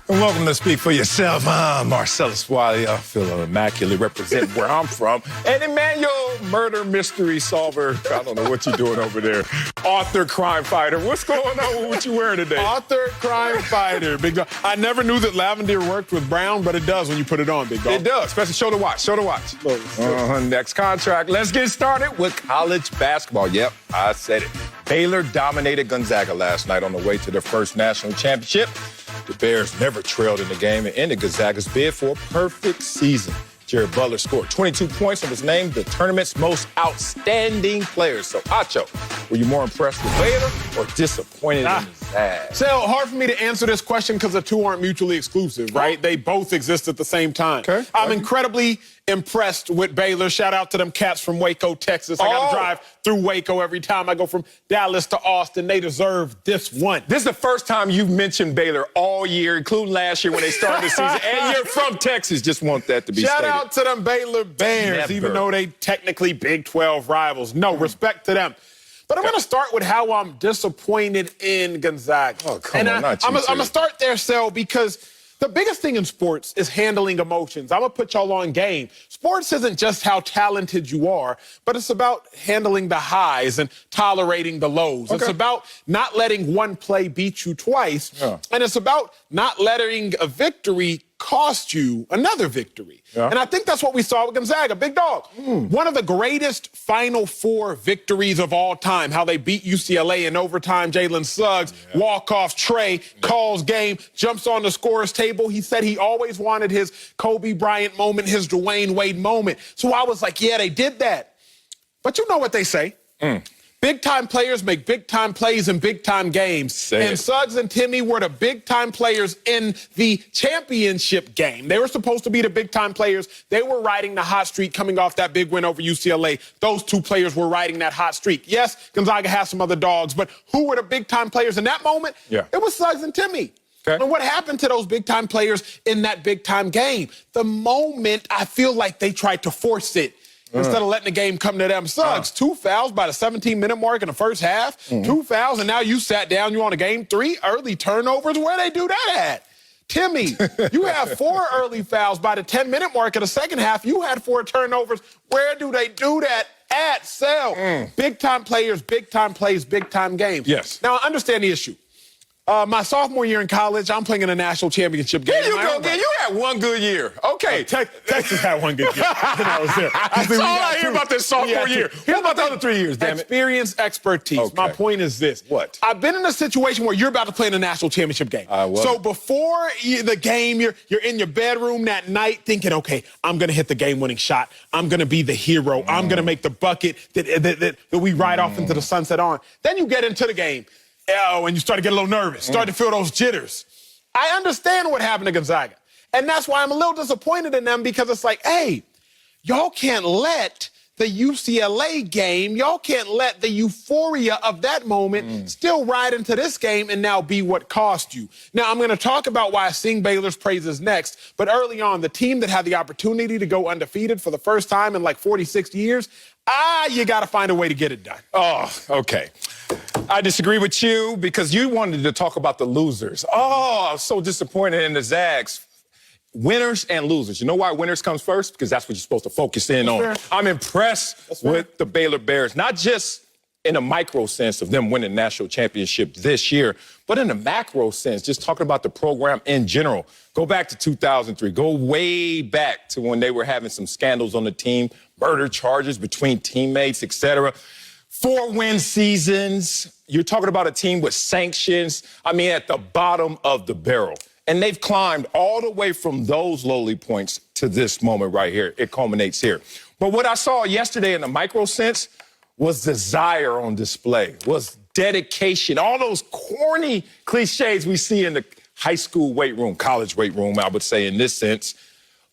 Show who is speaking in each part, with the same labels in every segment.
Speaker 1: And welcome to Speak for Yourself. I'm Marcellus Wiley. I feel immaculate, represent where I'm from. And Emmanuel, murder mystery solver. I don't know what you're doing over there. Author, crime fighter. What's going on with what you wearing today?
Speaker 2: Author, crime fighter. Big dog. I never knew that lavender worked with brown, but it does when you put it on, big dog.
Speaker 1: It does, especially show the watch. Show the watch. Next contract. Let's get started with college basketball. Yep, I said it. Baylor dominated Gonzaga last night on the way to their first national championship. The Bears never trailed in the game and ended Gonzaga's bid for a perfect season. Jared Butler scored 22 points and was named the tournament's most outstanding player. So, Acho, were you more impressed with Baylor or disappointed in the Zags?
Speaker 2: So, hard for me to answer this question because the two aren't mutually exclusive, right? They both exist at the same time.
Speaker 1: Okay.
Speaker 2: I'm incredibly impressed with Baylor. Shout out to them cats from Waco, Texas. I got to drive through Waco every time I go from Dallas to Austin. They deserve this one.
Speaker 1: This is the first time you've mentioned Baylor all year, including last year when they started the season. And you're from Texas. Just want that to be
Speaker 2: Shout
Speaker 1: stated.
Speaker 2: out to them Baylor Bears, even though they technically Big 12 rivals. No, respect to them. But I'm going to start with how I'm disappointed in Gonzaga.
Speaker 1: Oh, come on, not you,
Speaker 2: I'm going to start there, Sel, because the biggest thing in sports is handling emotions. I'm going to put y'all on game. Sports isn't just how talented you are, but it's about handling the highs and tolerating the lows.
Speaker 1: Okay.
Speaker 2: It's about not letting one play beat you twice.
Speaker 1: Yeah.
Speaker 2: And it's about not letting a victory cost you another victory.
Speaker 1: Yeah.
Speaker 2: And I think that's what we saw with Gonzaga. Big dog. One of the greatest Final Four victories of all time, how they beat UCLA in overtime. Jalen Suggs, walk-off tray, calls game, jumps on the scorer's table. He said he always wanted his Kobe Bryant moment, his Dwayne Wade moment. So I was like, yeah, they did that. But you know what they say. Big-time players make big-time plays in big-time games. And Suggs and Timmy were the big-time players in the championship game. They were supposed to be the big-time players. They were riding the hot streak coming off that big win over UCLA. Those two players were riding that hot streak. Yes, Gonzaga has some other dogs, but who were the big-time players in that moment?
Speaker 1: Yeah.
Speaker 2: It was Suggs and Timmy.
Speaker 1: Okay.
Speaker 2: And what happened to those big-time players in that big-time game? The moment I feel like they tried to force it, instead of letting the game come to them. Suggs, 2 fouls by the 17-minute mark in the first half. 2 fouls, and now you sat down, you on a game 3, early turnovers. Where they do that at? Timmy, you have 4 early fouls by the 10-minute mark in the second half. You had 4 turnovers. Where do they do that at, Sel? Big-time players, big-time plays, big-time games.
Speaker 1: Yes.
Speaker 2: Now, I understand the issue. My sophomore year in college, I'm playing in a national championship game.
Speaker 1: There you go again. You had one good year. Okay.
Speaker 2: Texas had one good year. I was there.
Speaker 1: That's all I hear about this sophomore year. What about the other 3 years, damn it?
Speaker 2: Experience, expertise.
Speaker 1: Okay.
Speaker 2: My point is this.
Speaker 1: What?
Speaker 2: I've been in a situation where you're about to play in a national championship game.
Speaker 1: was.
Speaker 2: So before the game, you're in your bedroom that night thinking, okay, I'm going to hit the game-winning shot. I'm going to be the hero. I'm going to make the bucket that we ride off into the sunset on. Then you get into the game. And you start to get a little nervous, start to feel those jitters. I understand what happened to Gonzaga. And that's why I'm a little disappointed in them, because it's like, hey, y'all can't let the UCLA game, y'all can't let the euphoria of that moment still ride into this game and now be what cost you. Now, I'm going to talk about why I sing Baylor's praises next, but early on, the team that had the opportunity to go undefeated for the first time in like 46 years, you got to find a way to get it done.
Speaker 1: Oh, okay. I disagree with you because you wanted to talk about the losers. Oh, I'm so disappointed in the Zags. Winners and losers. You know why winners comes first? Because that's what you're supposed to focus in on. I'm impressed with the Baylor Bears, not just in a micro sense of them winning the national championship this year, but in a macro sense, just talking about the program in general. Go back to 2003. Go way back to when they were having some scandals on the team, murder charges between teammates, etc. 4-win seasons. You're talking about a team with sanctions. I mean, at the bottom of the barrel. And they've climbed all the way from those lowly points to this moment right here. It culminates here. But what I saw yesterday in the micro sense was desire on display, was dedication, all those corny cliches we see in the high school weight room, college weight room, I would say in this sense,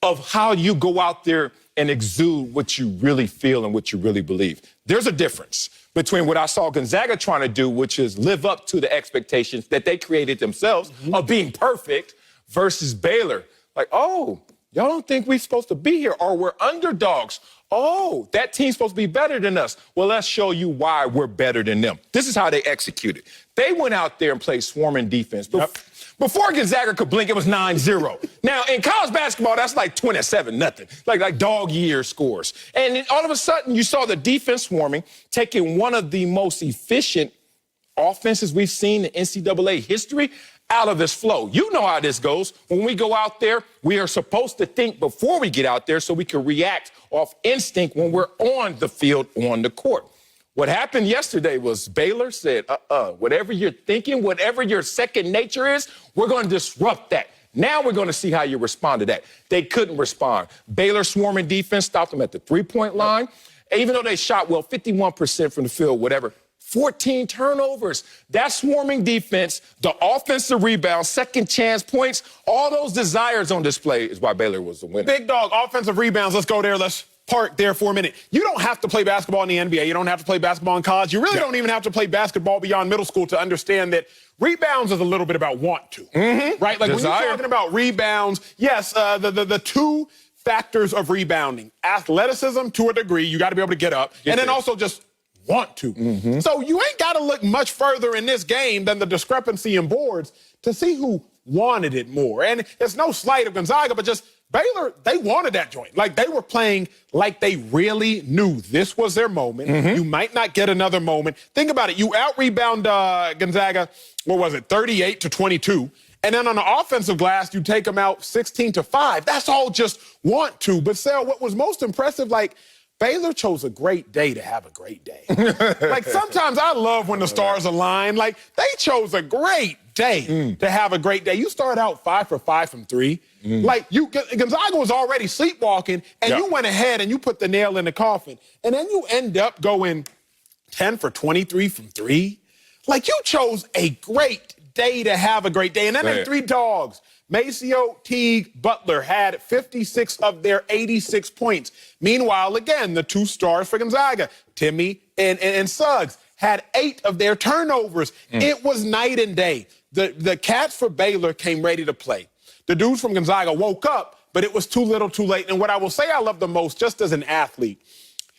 Speaker 1: of how you go out there and exude what you really feel and what you really believe. There's a difference between what I saw Gonzaga trying to do, which is live up to the expectations that they created themselves of being perfect, versus Baylor. Like, oh, y'all don't think we're supposed to be here, or we're underdogs. Oh, that team's supposed to be better than us. Well, let's show you why we're better than them. This is how they executed. They went out there and played swarming defense. Before Gonzaga could blink, it was 9-0. Now, in college basketball, that's like 27-0, like dog year scores. And then all of a sudden, you saw the defense swarming, taking one of the most efficient offenses we've seen in NCAA history out of this flow. You know how this goes. When we go out there, we are supposed to think before we get out there so we can react off instinct when we're on the field, on the court. What happened yesterday was Baylor said, whatever you're thinking, whatever your second nature is, we're going to disrupt that. Now we're going to see how you respond to that. They couldn't respond. Baylor swarming defense stopped them at the three-point line. Even though they shot, 51% from the field, whatever, 14 turnovers. That swarming defense, the offensive rebound, second chance points, all those desires on display is why Baylor was the winner.
Speaker 2: Big dog, offensive rebounds. Let's go there. Let's park there for a minute. You don't have to play basketball in the NBA. You don't have to play basketball in college. You really don't even have to play basketball beyond middle school to understand that rebounds is a little bit about want to, right? Like when you're talking about rebounds, yes, the two factors of rebounding, athleticism to a degree, you got to be able to get up, and then also just want to. So you ain't got to look much further in this game than the discrepancy in boards to see who wanted it more. And it's no slight of Gonzaga, but just Baylor, they wanted that joint. Like, they were playing like they really knew this was their moment. You might not get another moment. Think about it. You out-rebound Gonzaga, what was it, 38-22. And then on the offensive glass, you take them out 16-5. That's all just want to. But, Sal, what was most impressive, like, Baylor chose a great day to have a great day. Like, sometimes I love when the stars align. Like, they chose a great day to have a great day. You start out 5 for 5 from 3. Like, Gonzaga was already sleepwalking, and you went ahead and you put the nail in the coffin. And then you end up going 10 for 23 from 3. Like, you chose a great day to have a great day. And then the three dogs, Maceo, Teague, Butler, had 56 of their 86 points. Meanwhile, again, the two stars for Gonzaga, Timmy and Suggs, had 8 of their turnovers. It was night and day. The cats for Baylor came ready to play. The dudes from Gonzaga woke up, but it was too little too late. And what I will say I love the most, just as an athlete,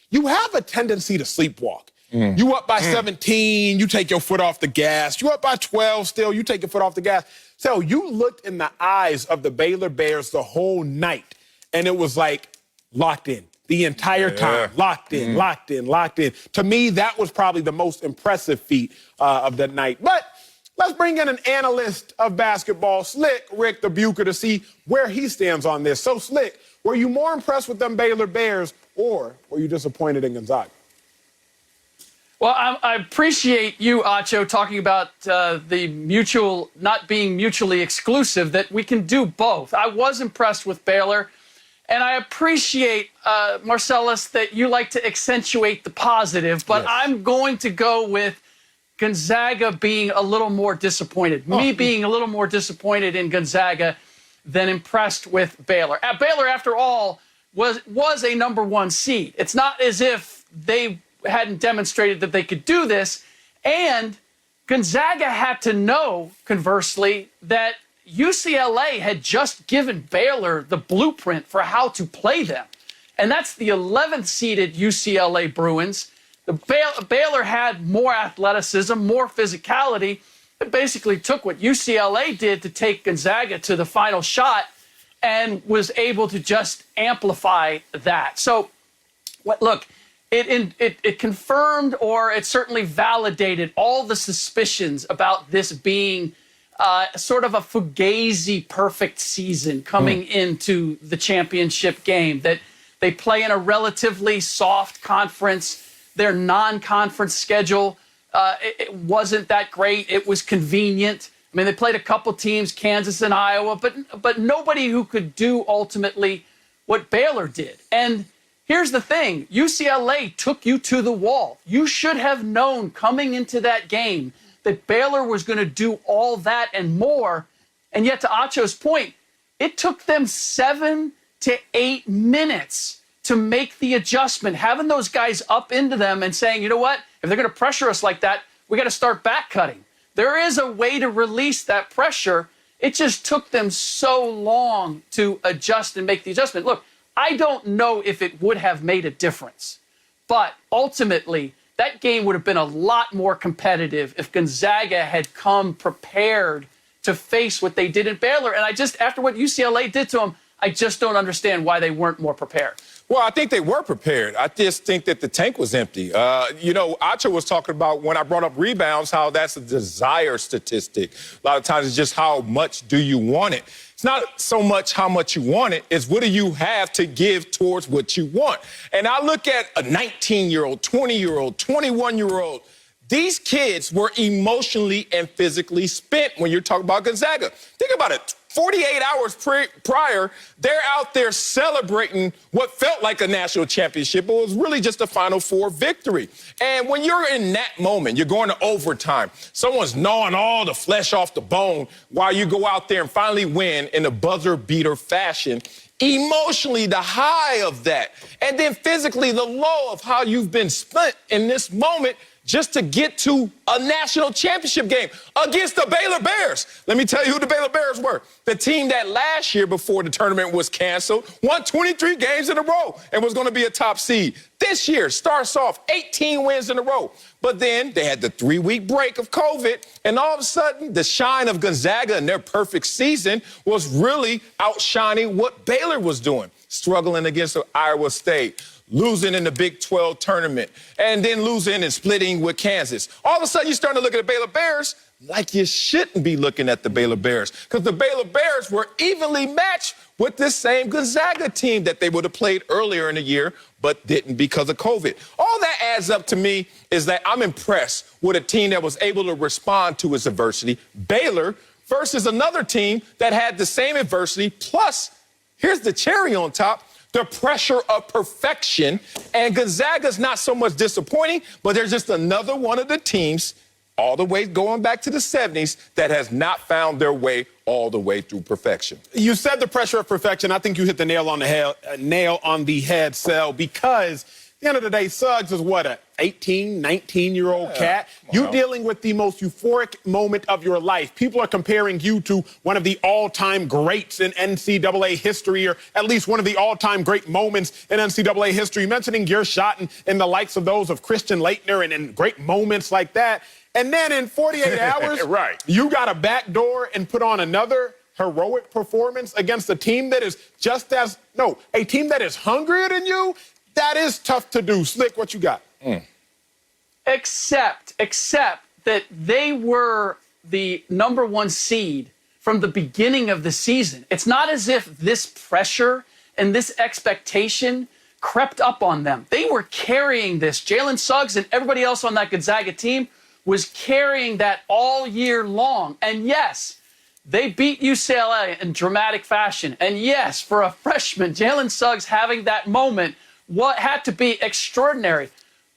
Speaker 2: you have a tendency to sleepwalk. You up by 17, you take your foot off the gas. You up by 12 still, you take your foot off the gas. So you looked in the eyes of the Baylor Bears the whole night, and it was like locked in the entire time. Locked in, locked in, locked in. To me, that was probably the most impressive feat of the night. But let's bring in an analyst of basketball, Slick Rick the Bucher, to see where he stands on this. So, Slick, were you more impressed with them Baylor Bears, or were you disappointed in Gonzaga?
Speaker 3: Well, I appreciate you, Acho, talking about the mutual, not being mutually exclusive, that we can do both. I was impressed with Baylor, and I appreciate, Marcellus, that you like to accentuate the positive, but I'm going to go with Gonzaga being a little more disappointed. Me being a little more disappointed in Gonzaga than impressed with Baylor. Baylor, after all, was a #1 seed. It's not as if they hadn't demonstrated that they could do this. And Gonzaga had to know, conversely, that UCLA had just given Baylor the blueprint for how to play them. And that's the 11th seeded UCLA Bruins. Baylor had more athleticism, more physicality. It basically took what UCLA did to take Gonzaga to the final shot and was able to just amplify that. So, look, it confirmed, or it certainly validated all the suspicions about this being sort of a fugazi perfect season coming into the championship game, that they play in a relatively soft conference. Their non-conference schedule, it wasn't that great. It was convenient. I mean, they played a couple teams, Kansas and Iowa, but nobody who could do ultimately what Baylor did. And here's the thing. UCLA took you to the wall. You should have known coming into that game that Baylor was going to do all that and more. And yet, to Acho's point, it took them 7 to 8 minutes to make the adjustment, having those guys up into them and saying, you know what, if they're going to pressure us like that, we got to start back cutting. There is a way to release that pressure. It just took them so long to adjust and make the adjustment. Look, I don't know if it would have made a difference, but ultimately that game would have been a lot more competitive if Gonzaga had come prepared to face what they did in Baylor. And after what UCLA did to them, I just don't understand why they weren't more prepared.
Speaker 1: Well, I think they were prepared. I just think that the tank was empty. Acho was talking about, when I brought up rebounds, how that's a desire statistic. A lot of times it's just how much do you want it. It's not so much how much you want it, it's what do you have to give towards what you want. And I look at a 19-year-old, 20-year-old, 21-year-old. These kids were emotionally and physically spent when you're talking about Gonzaga. Think about it. 48 hours prior, they're out there celebrating what felt like a national championship, but was really just a Final Four victory. And when you're in that moment, you're going to overtime. Someone's gnawing all the flesh off the bone while you go out there and finally win in a buzzer-beater fashion. Emotionally, the high of that. And then physically, the low of how you've been spent in this moment just to get to a national championship game against the Baylor Bears. Let me tell you who the Baylor Bears were. The team that last year, before the tournament was canceled, won 23 games in a row and was going to be a top seed. This year starts off 18 wins in a row. But then they had the 3-week break of COVID, and all of a sudden, the shine of Gonzaga and their perfect season was really outshining what Baylor was doing, struggling against Iowa State, losing in the Big 12 tournament, and then losing and splitting with Kansas. All of a sudden, you're starting to look at the Baylor Bears like you shouldn't be looking at the Baylor Bears, because the Baylor Bears were evenly matched with this same Gonzaga team that they would have played earlier in the year, but didn't because of COVID. All that adds up to me is that I'm impressed with a team that was able to respond to its adversity, Baylor, versus another team that had the same adversity, plus, here's the cherry on top, the pressure of perfection. And Gonzaga's not so much disappointing, but there's just another one of the teams all the way going back to the 70s that has not found their way all the way through perfection.
Speaker 2: You said the pressure of perfection. I think you hit the nail on the head, Sel, because at the end of the day, Suggs is what, a 18, 19-year-old cat?
Speaker 1: Wow.
Speaker 2: You're dealing with the most euphoric moment of your life. People are comparing you to one of the all-time greats in NCAA history, or at least one of the all-time great moments in NCAA history, mentioning your shot and the likes of those of Christian Laettner and great moments like that. And then in 48 hours,
Speaker 1: right,
Speaker 2: you got a backdoor and put on another heroic performance against a team that is a team that is hungrier than you. That is tough to do. Slick, what you got?
Speaker 3: Except that they were the #1 seed from the beginning of the season. It's not as if this pressure and this expectation crept up on them. They were carrying this. Jalen Suggs and everybody else on that Gonzaga team was carrying that all year long. And yes, they beat UCLA in dramatic fashion. And yes, for a freshman, Jalen Suggs having that moment, what had to be extraordinary.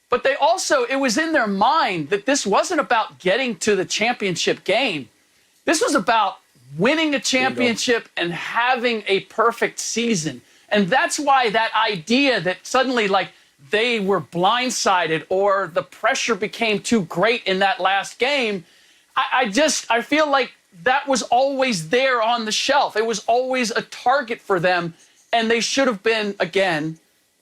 Speaker 3: But they also, it was in their mind that this wasn't about getting to the championship game. This was about winning a championship and having a perfect season. And that's why that idea that suddenly, like, they were blindsided or the pressure became too great in that last game, I feel like that was always there on the shelf. It was always a target for them, and they should have been, again,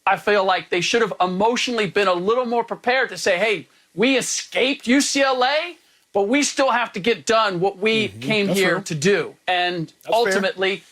Speaker 3: I feel like they should have emotionally been a little more prepared to say, hey, we escaped UCLA, but we still have to get done what we came here to do. And ultimately,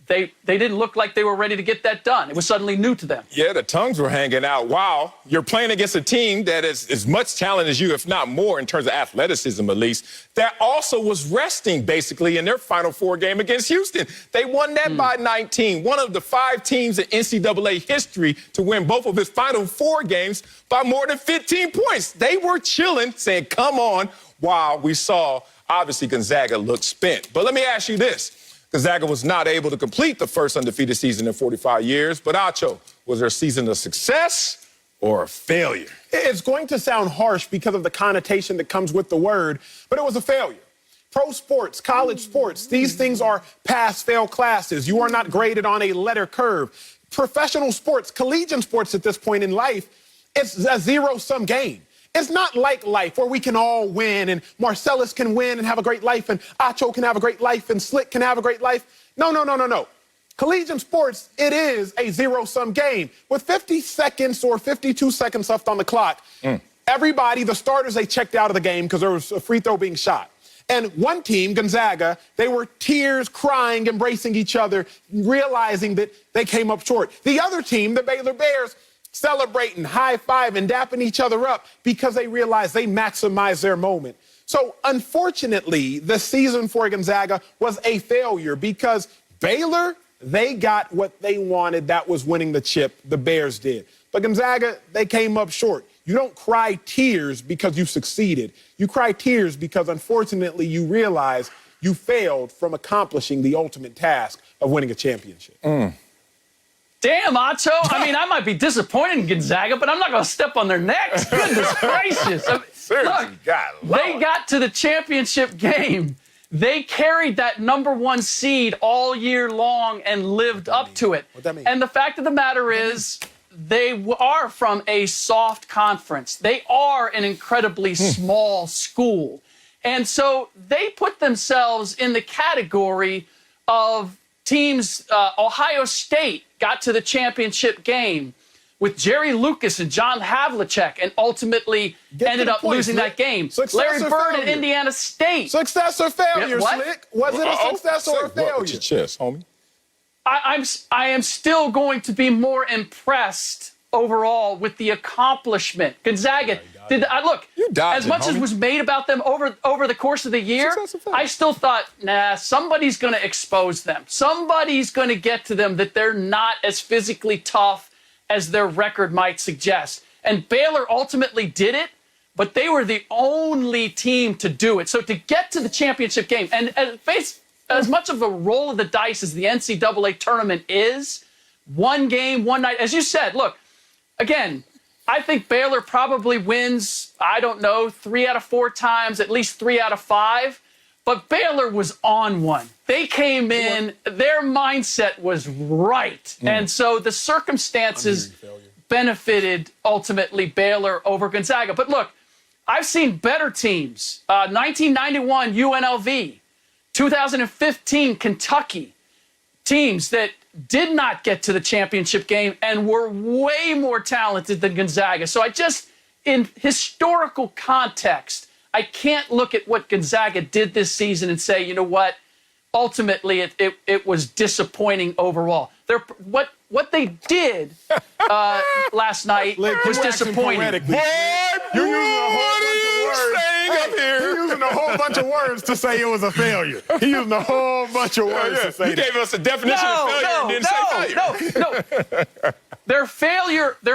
Speaker 3: they didn't look like they were ready to get that done. It was suddenly new to them.
Speaker 1: Yeah, the tongues were hanging out. Wow, you're playing against a team that is as much talent as you, if not more, in terms of athleticism at least, that also was resting basically in their Final Four game against Houston. They won that by 19, one of the 5 teams in NCAA history to win both of its Final Four games by more than 15 points. They were chilling, saying, come on, while we saw, obviously, Gonzaga look spent. But let me ask you this. Gonzaga was not able to complete the first undefeated season in 45 years. But, Acho, was their season a success or a failure?
Speaker 2: It's going to sound harsh because of the connotation that comes with the word, but it was a failure. Pro sports, college sports, these things are pass-fail classes. You are not graded on a letter curve. Professional sports, collegiate sports at this point in life, it's a zero-sum game. It's not like life where we can all win and Marcellus can win and have a great life and Acho can have a great life and Slick can have a great life. No. Collegiate sports, it is a zero-sum game. With 50 seconds or 52 seconds left on the clock, everybody, the starters, they checked out of the game because there was a free throw being shot. And one team, Gonzaga, they were tears, crying, embracing each other, realizing that they came up short. The other team, the Baylor Bears, celebrating, high-fiving, dapping each other up because they realized they maximized their moment. So, unfortunately, the season for Gonzaga was a failure because Baylor, they got what they wanted. That was winning the chip. The Bears did. But Gonzaga, they came up short. You don't cry tears because you succeeded. You cry tears because, unfortunately, you realize you failed from accomplishing the ultimate task of winning a championship.
Speaker 3: Damn, Acho. I mean, I might be disappointed in Gonzaga, but I'm not going to step on their necks. Goodness gracious. I mean,
Speaker 1: Seriously,
Speaker 3: look,
Speaker 1: God,
Speaker 3: they got to the championship game. They carried that #1 seed all year long and lived up to it.
Speaker 2: What that mean?
Speaker 3: And the fact of the matter is, they are from a soft conference. They are an incredibly small school. And so they put themselves in the category of teams. Ohio State got to the championship game with Jerry Lucas and John Havlicek and ultimately ended up losing that game. Larry Bird at Indiana State.
Speaker 2: Success or failure,
Speaker 3: What?
Speaker 2: Slick? Was it a success or a failure?
Speaker 1: With your chest, homie.
Speaker 3: I am still going to be more impressed overall with the accomplishment. Gonzaga look, as much as was made about them over the course of the year, I still thought, nah, somebody's going to expose them. Somebody's going to get to them that they're not as physically tough as their record might suggest. And Baylor ultimately did it, but they were the only team to do it. So to get to the championship game and face as much of a roll of the dice as the NCAA tournament is, one game, one night, as you said, look, again, I think Baylor probably wins, I don't know, 3 out of 4 times, at least 3 out of 5. But Baylor was on one. They came in, their mindset was right. And so the circumstances benefited, ultimately, Baylor over Gonzaga. But look, I've seen better teams. 1991 UNLV, 2015 Kentucky, teams that did not get to the championship game and were way more talented than Gonzaga. So in historical context, I can't look at what Gonzaga did this season and say, you know what, ultimately it was disappointing overall. What they did last night was disappointing.
Speaker 2: You're using a whole bunch of words to say it was a failure. He's using a whole bunch of words to say
Speaker 1: You gave us a definition of failure and didn't say failure.
Speaker 3: No. Their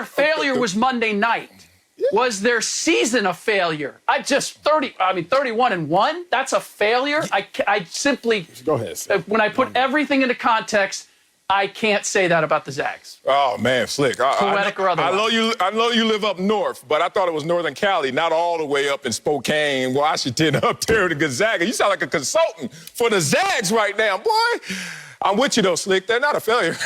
Speaker 3: failure was Monday night. Was their season a failure? 31-1, that's a failure? I simply,
Speaker 2: go ahead, Slick.
Speaker 3: When I put everything into context, I can't say that about the Zags.
Speaker 1: Oh, man, Slick.
Speaker 3: Poetic or otherwise.
Speaker 1: I know you live up north, but I thought it was Northern Cali, not all the way up in Spokane, Washington, up there to Gonzaga. You sound like a consultant for the Zags right now, boy. I'm with you, though, Slick. They're not a failure.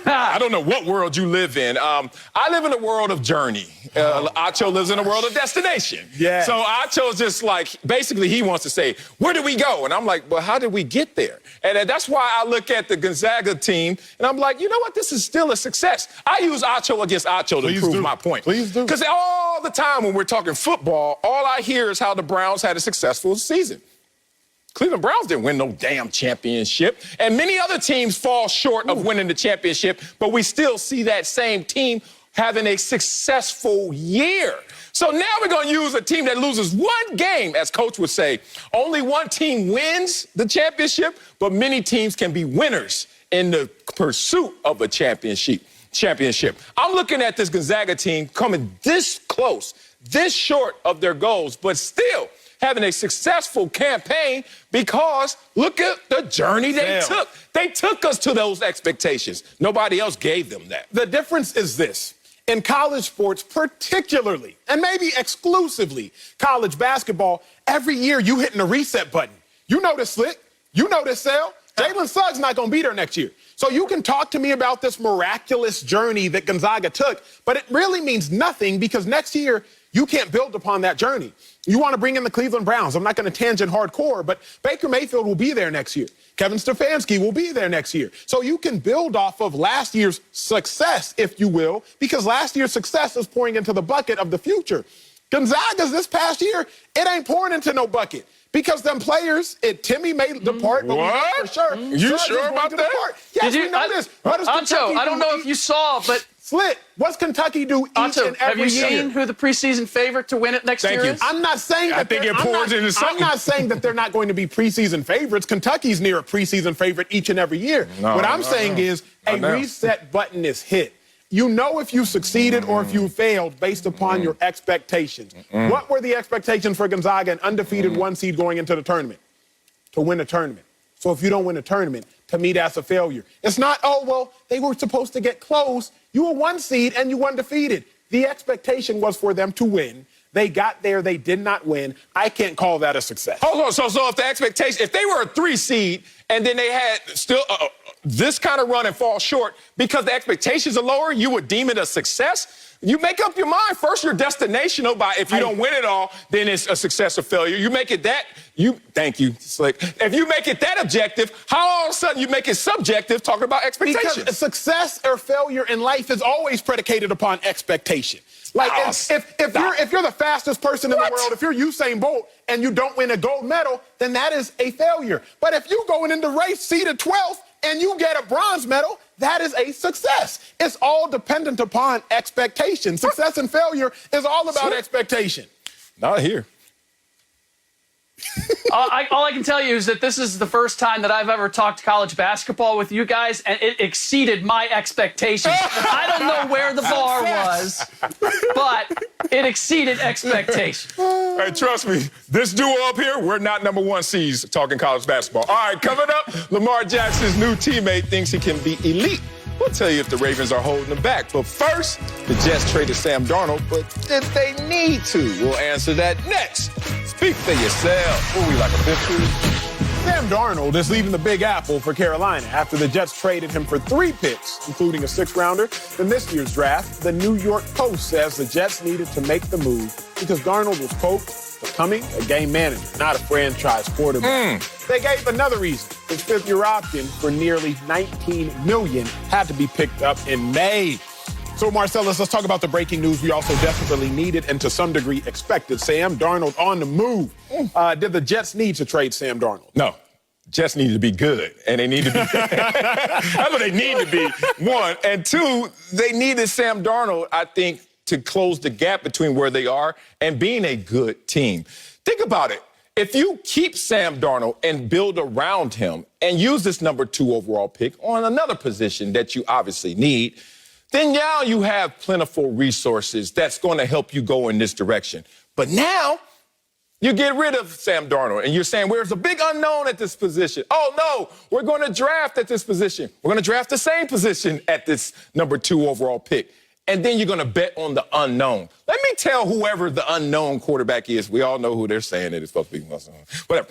Speaker 1: I don't know what world you live in. I live in a world of journey. Acho lives in a world of destination.
Speaker 2: Yeah.
Speaker 1: So Acho's just like, basically he wants to say, where do we go? And I'm like, well, how did we get there? And that's why I look at the Gonzaga team and I'm like, you know what? This is still a success. I use Acho against Acho to prove my point.
Speaker 2: Please do.
Speaker 1: Because all the time when we're talking football, all I hear is how the Browns had a successful season. Cleveland Browns didn't win no damn championship. And many other teams fall short of winning the championship, but we still see that same team having a successful year. So now we're going to use a team that loses one game, as Coach would say. Only one team wins the championship, but many teams can be winners in the pursuit of a championship. I'm looking at this Gonzaga team coming this close, this short of their goals, but still having a successful campaign because look at the journey they took. They took us to those expectations. Nobody else gave them that.
Speaker 2: The difference is this. In college sports, particularly, and maybe exclusively college basketball, every year you hitting the reset button. You know this, Slick. You know this, Sal. Jalen Suggs not going to be there next year. So you can talk to me about this miraculous journey that Gonzaga took, but it really means nothing because next year you can't build upon that journey. You want to bring in the Cleveland Browns. I'm not going to tangent hardcore, but Baker Mayfield will be there next year. Kevin Stefanski will be there next year. So you can build off of last year's success, if you will, because last year's success is pouring into the bucket of the future. Gonzaga's this past year, it ain't pouring into no bucket. Because them players, Timmy may depart, but we know for sure.
Speaker 1: You sure about that?
Speaker 2: Yes, we know this. What does Kentucky
Speaker 3: Ancho, I don't know if you saw, but
Speaker 2: Slit, what's Kentucky do each and every year?
Speaker 3: Have you seen who the preseason favorite to win it next year is?
Speaker 2: I'm not saying that I'm not saying that they're not going to be preseason favorites. Kentucky's near a preseason favorite each and every year. What I'm saying is a reset button is hit. You know if you succeeded or if you failed based upon your expectations. What were the expectations for Gonzaga, an undefeated one seed going into the tournament? To win a tournament. So if you don't win a tournament, to me, that's a failure. It's not, oh, well, they were supposed to get close. You were one seed and you undefeated. The expectation was for them to win. They got there. They did not win. I can't call that a success.
Speaker 1: Hold on. So if the expectation, if they were a 3 seed and then they had still this kind of run and fall short because the expectations are lower, you would deem it a success? You make up your mind. First, your destination, if you don't win it all, then it's a success or failure. You make it that, thank you, Slick. If you make it that objective, how all of a sudden you make it subjective talking about expectations?
Speaker 2: Because success or failure in life is always predicated upon expectation. Like, if you're the fastest person in the world, if you're Usain Bolt and you don't win a gold medal, then that is a failure. But if you going into race seeded 12th and you get a bronze medal, that is a success. It's all dependent upon expectation. Success and failure is all about expectation.
Speaker 1: Not here.
Speaker 3: All I can tell you is that this is the first time that I've ever talked college basketball with you guys, and it exceeded my expectations. I don't know where the bar was, but it exceeded expectations.
Speaker 1: Hey, trust me, this duo up here, we're not number 1 seeds talking college basketball. All right, coming up, Lamar Jackson's new teammate thinks he can be elite. We'll tell you if the Ravens are holding him back. But first, the Jets traded Sam Darnold, but did they need to? We'll answer that next. Speak for yourself. What are we, like a 15?
Speaker 2: Sam Darnold is leaving the Big Apple for Carolina after the Jets traded him for 3 picks, including a 6th-rounder. In this year's draft, the New York Post says the Jets needed to make the move because Darnold was, quote, becoming a game manager, not a franchise quarterback. They gave another reason. His 5th-year option for nearly $19 million had to be picked up in May. So, Marcellus, let's talk about the breaking news we also desperately needed and to some degree expected. Sam Darnold on the move. Did the Jets need to trade Sam Darnold?
Speaker 1: No. Jets need to be good, and they need to be that's what they need to be, 1. And 2, they needed Sam Darnold, I think, to close the gap between where they are and being a good team. Think about it. If you keep Sam Darnold and build around him and use this number 2 overall pick on another position that you obviously need, then now you have plentiful resources that's going to help you go in this direction. But now you get rid of Sam Darnold and you're saying, where's a big unknown at this position? Oh, no, we're going to draft at this position. We're going to draft the same position at this number 2 overall pick. And then you're going to bet on the unknown. Let me tell whoever the unknown quarterback is. We all know who they're saying it is supposed to be. Whatever.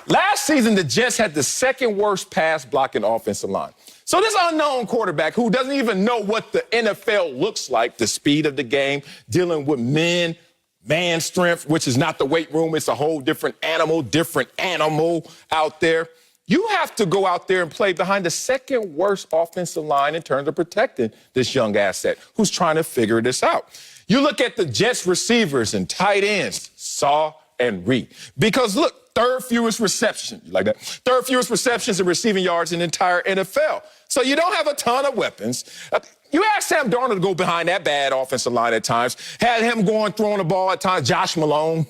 Speaker 1: Last season, the Jets had the 2nd worst pass blocking offensive line. So this unknown quarterback who doesn't even know what the NFL looks like, the speed of the game, dealing with man strength, which is not the weight room. It's a whole different animal out there. You have to go out there and play behind the 2nd worst offensive line in terms of protecting this young asset who's trying to figure this out. You look at the Jets receivers and tight ends, Saw and Reed. Because look, 3rd fewest receptions, you like that? 3rd fewest receptions and receiving yards in the entire NFL. So you don't have a ton of weapons. You asked Sam Darnold to go behind that bad offensive line at times. Had him throwing the ball at times. Josh Malone,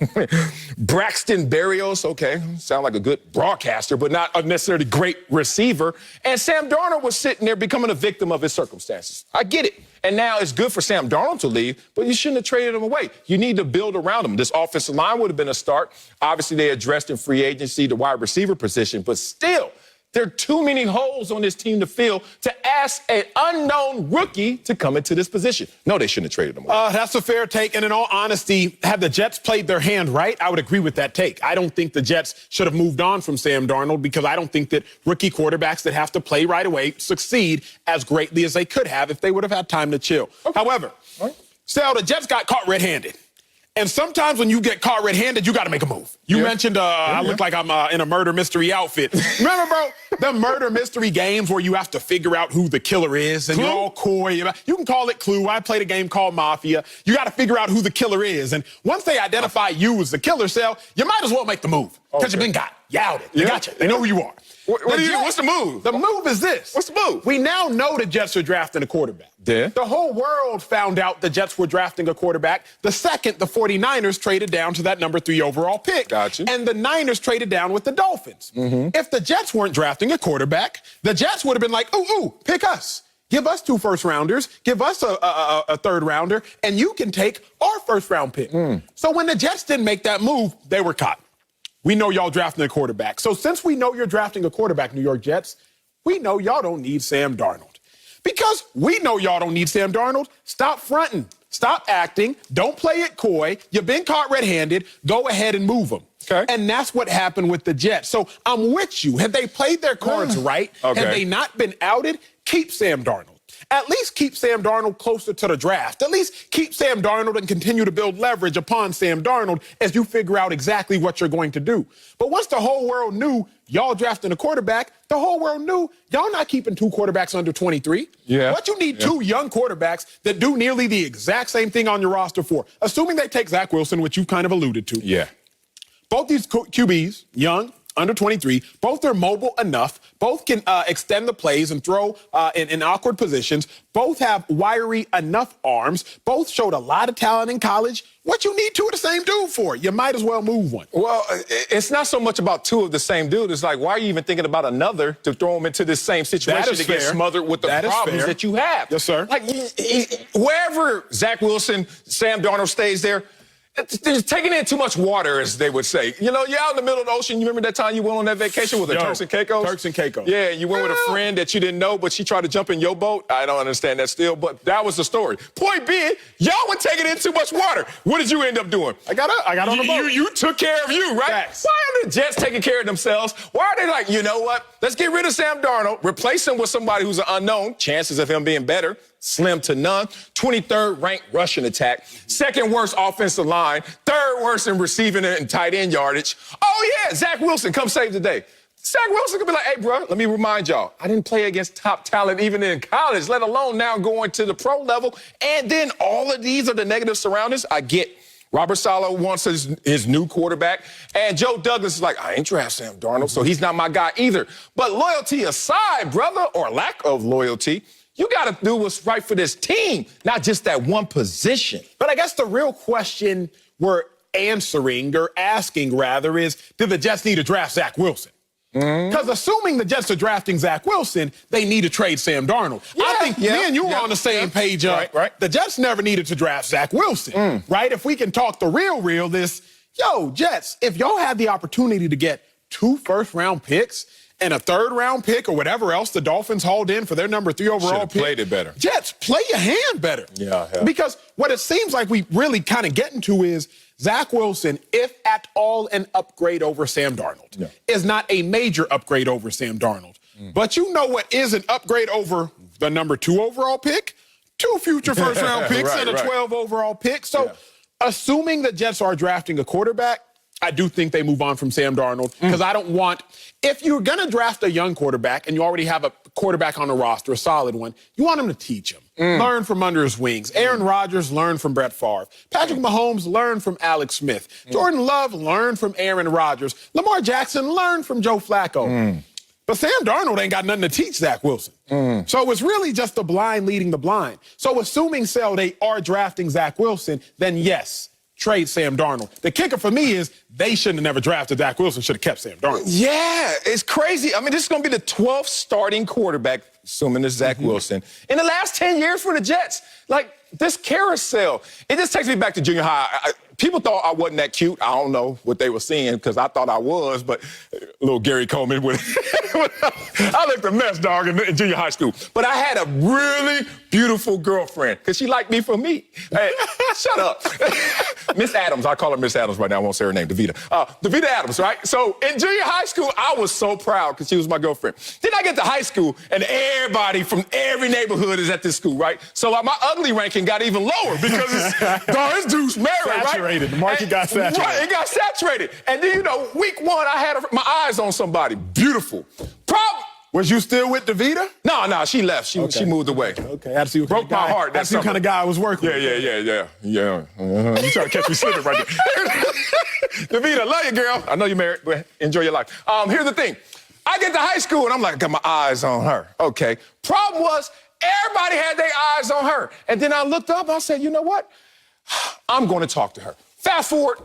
Speaker 1: Braxton Berrios, okay, sound like a good broadcaster, but not a necessarily great receiver. And Sam Darnold was sitting there becoming a victim of his circumstances. I get it. And now it's good for Sam Darnold to leave, but you shouldn't have traded him away. You need to build around him. This offensive line would have been a start. Obviously, they addressed in free agency the wide receiver position, but still, there are too many holes on this team to fill to ask an unknown rookie to come into this position. No, they shouldn't have traded him away.
Speaker 2: That's a fair take. And in all honesty, had the Jets played their hand right, I would agree with that take. I don't think the Jets should have moved on from Sam Darnold because I don't think that rookie quarterbacks that have to play right away succeed as greatly as they could have if they would have had time to chill. Okay. However, still, the Jets got caught red-handed. And sometimes when you get caught red-handed, you got to make a move. You mentioned I look like I'm in a murder mystery outfit. Remember, bro, the murder mystery games where you have to figure out who the killer is and you're all coy. You can call it Clue. I played a game called Mafia. You got to figure out who the killer is. And once they identify you as the killer cell, you might as well make the move because you've been got. You outed. They got you. They know who you are.
Speaker 1: What's the move?
Speaker 2: The move is this.
Speaker 1: What's the move?
Speaker 2: We now know the Jets are drafting a quarterback.
Speaker 1: Yeah.
Speaker 2: The whole world found out the Jets were drafting a quarterback the second the 49ers traded down to that number 3 overall pick.
Speaker 1: Gotcha.
Speaker 2: And the Niners traded down with the Dolphins. If the Jets weren't drafting a quarterback, the Jets would have been like, ooh, pick us. Give us 2 first-rounders, give us a third-rounder, and you can take our first-round pick. So when the Jets didn't make that move, they were caught. We know y'all drafting a quarterback. So since we know you're drafting a quarterback, New York Jets, we know y'all don't need Sam Darnold. Because we know y'all don't need Sam Darnold, stop fronting. Stop acting. Don't play it coy. You've been caught red-handed. Go ahead and move them.
Speaker 1: Okay.
Speaker 2: And that's what happened with the Jets. So I'm with you. Have they played their cards right?
Speaker 1: Okay.
Speaker 2: Have they not been outed? Keep Sam Darnold. At least keep Sam Darnold closer to the draft. At least keep Sam Darnold and continue to build leverage upon Sam Darnold as you figure out exactly what you're going to do. But once the whole world knew y'all drafting a quarterback, the whole world knew y'all not keeping 2 quarterbacks under 23.
Speaker 1: Yeah.
Speaker 2: What you need 2 young quarterbacks that do nearly the exact same thing on your roster for, assuming they take Zach Wilson, which you kind of alluded to.
Speaker 1: Yeah.
Speaker 2: Both these QBs, young, under 23, both are mobile enough. Both can extend the plays and throw in awkward positions. Both have wiry enough arms. Both showed a lot of talent in college. What you need 2 of the same dude for? You might as well move one.
Speaker 1: Well, it's not so much about 2 of the same dude. It's like, why are you even thinking about another to throw him into this same situation to get smothered with the problems that you have?
Speaker 2: Yes, sir.
Speaker 1: Like, wherever Zach Wilson, Sam Darnold stays there, they're taking in too much water, as they would say. You know, you're out in the middle of the ocean. You remember that time you went on that vacation with the Turks and Caicos?
Speaker 2: Turks and Caicos.
Speaker 1: Yeah, you went with a friend that you didn't know, but she tried to jump in your boat. I don't understand that still, but that was the story. Point being, y'all were taking in too much water. What did you end up doing?
Speaker 2: I got on the boat.
Speaker 1: You took care of you, right?
Speaker 2: Facts.
Speaker 1: Why are the Jets taking care of themselves? Why are they like, you know what? Let's get rid of Sam Darnold, replace him with somebody who's an unknown, chances of him being better, slim to none, 23rd ranked rushing attack, 2nd worst offensive line, 3rd worst in receiving and tight end yardage. Oh, yeah, Zach Wilson, come save the day. Zach Wilson could be like, hey, bro, let me remind y'all, I didn't play against top talent even in college, let alone now going to the pro level. And then all of these are the negative surroundings. I get Robert Saleh wants his new quarterback. And Joe Douglas is like, I ain't draft Sam Darnold, so he's not my guy either. But loyalty aside, brother, or lack of loyalty, you got to do what's right for this team, not just that one position.
Speaker 2: But I guess the real question we're answering, or asking rather, is did the Jets need to draft Zach Wilson? Because assuming the Jets are drafting Zach Wilson, they need to trade Sam Darnold. I think me and you were on the same page.
Speaker 1: Right.
Speaker 2: The Jets never needed to draft Zach Wilson, right? If we can talk the real, this, Jets, if y'all had the opportunity to get 2 first-round picks and a 3rd-round pick or whatever else the Dolphins hauled in for their number 3 overall pick.
Speaker 1: Played it better.
Speaker 2: Jets, play your hand better.
Speaker 1: Yeah.
Speaker 2: Because what it seems like we really kind of getting to is Zach Wilson, if at all an upgrade over Sam Darnold, is not a major upgrade over Sam Darnold. But you know what is an upgrade over the number 2 overall pick? 2 future first-round picks and a 12 overall pick. So assuming the Jets are drafting a quarterback, I do think they move on from Sam Darnold because I don't want – if you're going to draft a young quarterback and you already have a quarterback on the roster, a solid one, you want him to teach him, learn from under his wings. Aaron Rodgers learned from Brett Favre. Patrick Mahomes learned from Alex Smith. Jordan Love learned from Aaron Rodgers. Lamar Jackson learned from Joe Flacco. But Sam Darnold ain't got nothing to teach Zach Wilson. So it's really just the blind leading the blind. So assuming, they are drafting Zach Wilson, then yes, trade Sam Darnold. The kicker for me is they shouldn't have never drafted Zach Wilson, should have kept Sam Darnold.
Speaker 1: Yeah, it's crazy. I mean, this is going to be the 12th starting quarterback, assuming it's Zach Wilson, in the last 10 years for the Jets. Like, this carousel, it just takes me back to junior high. People thought I wasn't that cute. I don't know what they were seeing because I thought I was, but little Gary Coleman would. I looked a mess, dog, in junior high school. But I had a really beautiful girlfriend because she liked me for me. Hey, shut up. Miss Adams. I call her Miss Adams right now. I won't say her name. Davita. Davita Adams, right? So in junior high school, I was so proud because she was my girlfriend. Then I get to high school, and everybody from every neighborhood is at this school, right? So my ugly ranking got even lower because this dude's married, right?
Speaker 2: saturated. The market got saturated.
Speaker 1: Right, it got saturated. And then, week one, I had my eyes on somebody. Beautiful. Problem.
Speaker 2: Was you still with DeVita?
Speaker 1: No, she left. She moved away.
Speaker 2: Okay, I had to see what
Speaker 1: Broke my heart.
Speaker 2: That's the kind of guy I was working with.
Speaker 1: Yeah. You trying to catch me slipping right there. DeVita, love you, girl. I know you're married, but enjoy your life. Here's the thing. I get to high school, and I'm like, I got my eyes on her. Okay. Problem was, everybody had their eyes on her. And then I looked up, I said, you know what? I'm going to talk to her. Fast forward.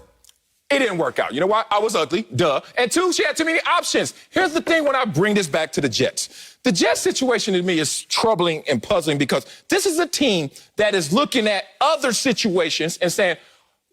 Speaker 1: It didn't work out. You know why? I was ugly, duh. And two, she had too many options. Here's the thing when I bring this back to the Jets. The Jets situation to me is troubling and puzzling because this is a team that is looking at other situations and saying,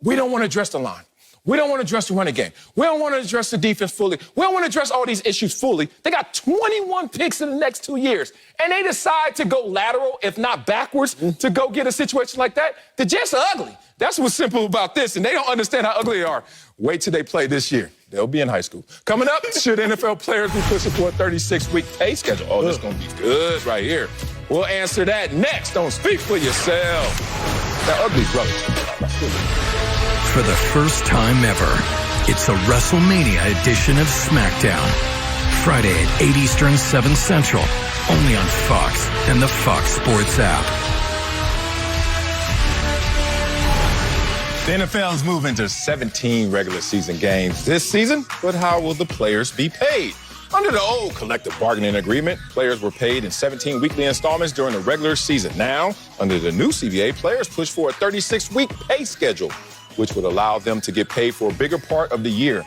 Speaker 1: we don't want to address the line. We don't want to address the running game. We don't want to address the defense fully. We don't want to address all these issues fully. They got 21 picks in the next 2 years, and they decide to go lateral, if not backwards, to go get a situation like that. The Jets are ugly. That's what's simple about this, and they don't understand how ugly they are. Wait till they play this year. They'll be in high school. Coming up, should NFL players be pushing for a 36-week pay schedule? Oh, this is going to be good right here. We'll answer that next. Don't speak for yourself. That ugly's rubbish.
Speaker 4: For the first time ever, it's a WrestleMania edition of SmackDown. Friday at 8 Eastern, 7 Central, only on Fox and the Fox Sports app.
Speaker 1: The NFL is moving to 17 regular season games this season, but how will the players be paid? Under the old collective bargaining agreement, players were paid in 17 weekly installments during the regular season. Now, under the new CBA, players push for a 36-week pay schedule, which would allow them to get paid for a bigger part of the year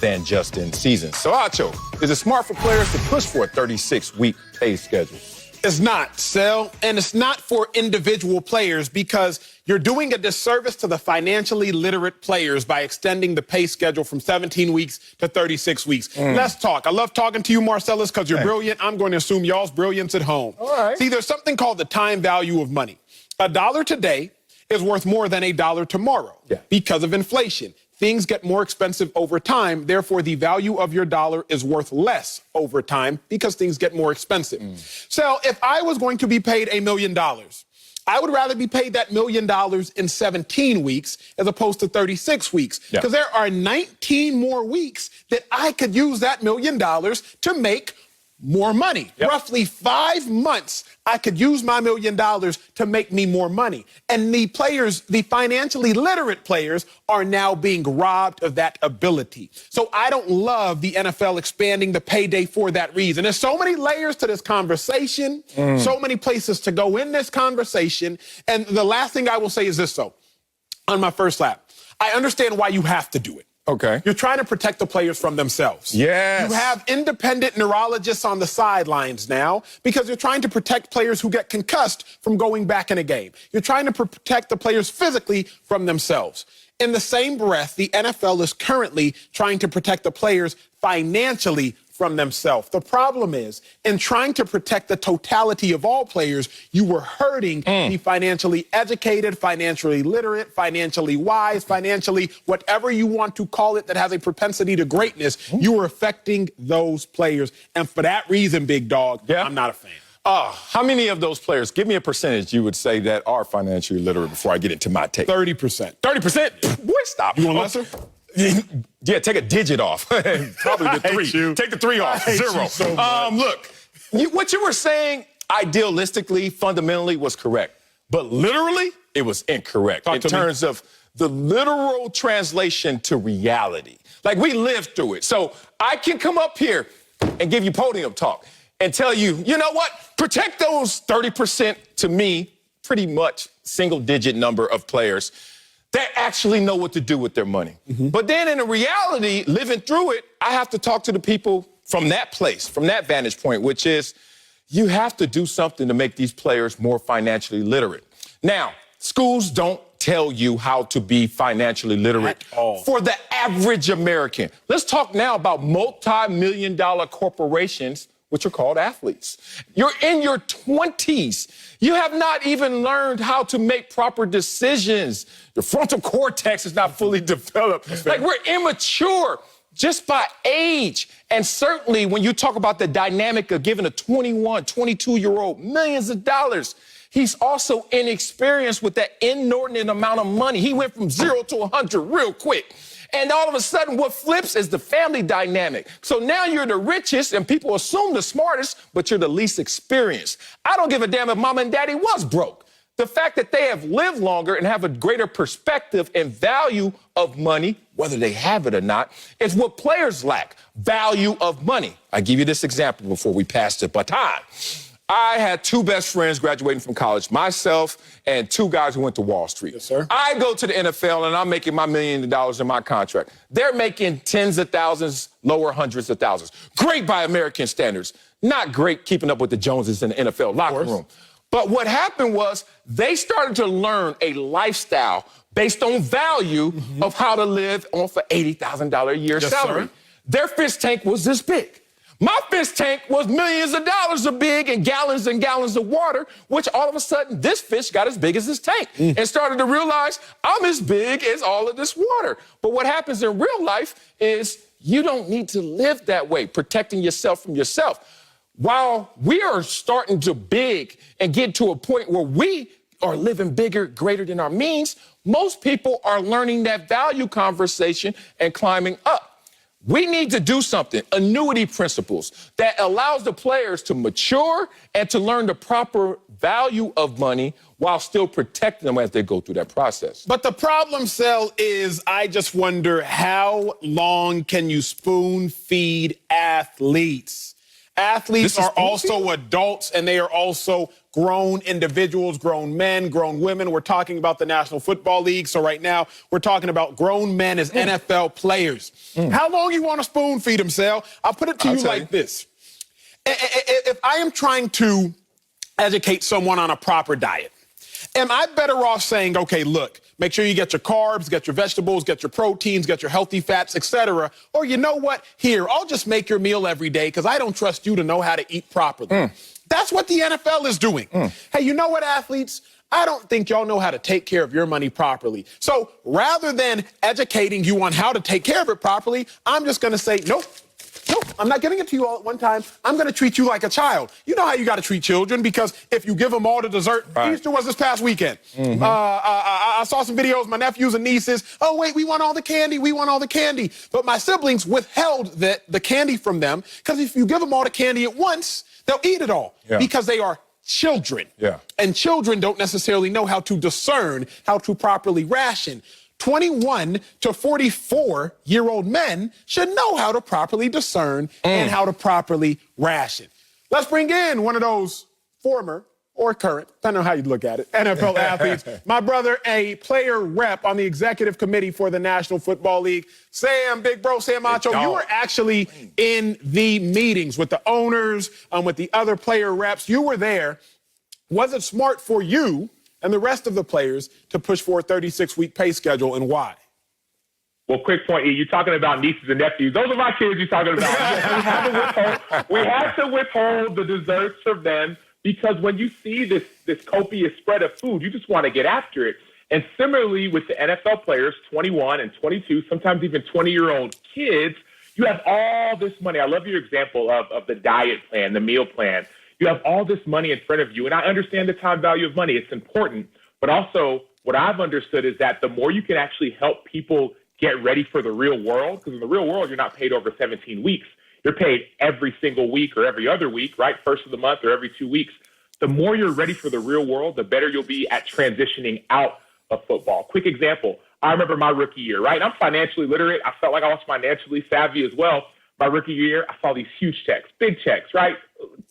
Speaker 1: than just in season. So, Acho, is it smart for players to push for a 36-week pay schedule?
Speaker 2: It's not, Sel, and it's not for individual players because you're doing a disservice to the financially literate players by extending the pay schedule from 17 weeks to 36 weeks. Let's talk. I love talking to you, Marcellus, because you're brilliant. I'm going to assume y'all's brilliance at home.
Speaker 1: All right.
Speaker 2: See, there's something called the time value of money. $1 today is worth more than $1 tomorrow because of inflation. Things get more expensive over time. Therefore, the value of your dollar is worth less over time because things get more expensive. So if I was going to be paid $1 million, I would rather be paid that $1 million in 17 weeks as opposed to 36 weeks because there are 19 more weeks that I could use that $1 million to make more money. Roughly 5 months, I could use my $1 million to make me more money. And the players, the financially literate players, are now being robbed of that ability. So I don't love the NFL expanding the payday for that reason. There's so many layers to this conversation, so many places to go in this conversation. And the last thing I will say is this, though, on my first lap. I understand why you have to do it.
Speaker 1: Okay.
Speaker 2: You're trying to protect the players from themselves.
Speaker 1: Yes.
Speaker 2: You have independent neurologists on the sidelines now because you're trying to protect players who get concussed from going back in a game. You're trying to protect the players physically from themselves. In the same breath, the NFL is currently trying to protect the players financially from themselves. The problem is, in trying to protect the totality of all players, you were hurting the financially educated, financially literate, financially wise, financially whatever you want to call it that has a propensity to greatness. You were affecting those players. And for that reason, big dog, I'm not a fan.
Speaker 1: How many of those players, give me a percentage you would say that are financially literate before I get into my take?
Speaker 2: 30%.
Speaker 1: 30%? Boy, stop.
Speaker 2: You want lesser?
Speaker 1: Yeah, take a digit off. Probably the 3. Take the 3 off. 0.
Speaker 2: So
Speaker 1: look, what you were saying idealistically, fundamentally was correct. But literally, it was incorrect in terms of the literal translation to reality. Like, we lived through it. So I can come up here and give you podium talk and tell you, you know what? Protect those 30% to me, pretty much single-digit number of players that actually know what to do with their money. But then in reality, living through it, I have to talk to the people from that place, from that vantage point, which is you have to do something to make these players more financially literate. Now, schools don't tell you how to be financially literate for the average American. Let's talk now about multi-million-dollar corporations, which are called athletes. You're in your 20s. You have not even learned how to make proper decisions. Your frontal cortex is not fully developed. Like, we're immature just by age. And certainly when you talk about the dynamic of giving a 21, 22-year-old millions of dollars, he's also inexperienced with that inordinate amount of money. He went from 0 to 100 real quick. And all of a sudden, what flips is the family dynamic. So now you're the richest, and people assume the smartest, but you're the least experienced. I don't give a damn if mom and daddy was broke. The fact that they have lived longer and have a greater perspective and value of money, whether they have it or not, is what players lack, value of money. I give you this example before we pass the baton. I had two best friends graduating from college, myself and two guys who went to Wall Street.
Speaker 2: Yes, sir.
Speaker 1: I go to the NFL and I'm making my $1 million in my contract. They're making tens of thousands, lower hundreds of thousands. Great by American standards. Not great keeping up with the Joneses in the NFL locker room. But what happened was they started to learn a lifestyle based on value of how to live off an $80,000 a year salary.
Speaker 2: Sir.
Speaker 1: Their fish tank was this big. My fish tank was millions of dollars of big and gallons of water, which all of a sudden this fish got as big as this tank and started to realize I'm as big as all of this water. But what happens in real life is you don't need to live that way, protecting yourself from yourself. While we are starting to big and get to a point where we are living bigger, greater than our means, most people are learning that value conversation and climbing up. We need to do something, annuity principles, that allows the players to mature and to learn the proper value of money while still protecting them as they go through that process.
Speaker 2: But the problem, Sel, is I just wonder how long can you spoon feed athletes? Athletes are also adults, and they are also grown individuals, grown men, grown women. We're talking about the National Football League. So right now, we're talking about grown men as NFL players. How long you want to spoon feed them, Sel? I'll put it to you like this. If I am trying to educate someone on a proper diet, am I better off saying, okay, look, make sure you get your carbs, get your vegetables, get your proteins, get your healthy fats, etc. Or you know what? Here, I'll just make your meal every day because I don't trust you to know how to eat properly. That's what the NFL is doing. Hey, you know what, athletes? I don't think y'all know how to take care of your money properly. So rather than educating you on how to take care of it properly, I'm just going to say, nope, I'm not giving it to you all at one time. I'm going to treat you like a child. You know how you got to treat children, because if you give them all the dessert, Easter was this past weekend. I saw some videos, my nephews and nieces. Oh, wait, we want all the candy. We want all the candy. But my siblings withheld the candy from them, because if you give them all the candy at once, they'll eat it all because they are children. And children don't necessarily know how to discern, how to properly ration. 21 to 44-year-old men should know how to properly discern and how to properly ration. Let's bring in one of those former or current, depending on how you look at it, NFL athletes. My brother, a player rep on the executive committee for the National Football League. Sam, big bro, Sam Macho, you were actually in the meetings with the owners, with the other player reps. You were there. Was it smart for you and the rest of the players to push for a 36-week pay schedule, and why?
Speaker 5: Well, quick point, E, you're talking about nieces and nephews. Those are my kids you're talking about. we have to withhold the desserts from them, because when you see this copious spread of food, you just want to get after it. And similarly with the NFL players, 21 and 22, sometimes even 20-year-old kids, you have all this money. I love your example of the diet plan, the meal plan. You have all this money in front of you, and I understand the time value of money. It's important. But also what I've understood is that the more you can actually help people get ready for the real world, because in the real world, you're not paid over 17 weeks. You're paid every single week or every other week, right? First of the month or every 2 weeks. The more you're ready for the real world, the better you'll be at transitioning out of football. Quick example. I remember my rookie year, right? I'm financially literate. I felt like I was financially savvy as well. My rookie year, I saw these huge checks, big checks, right?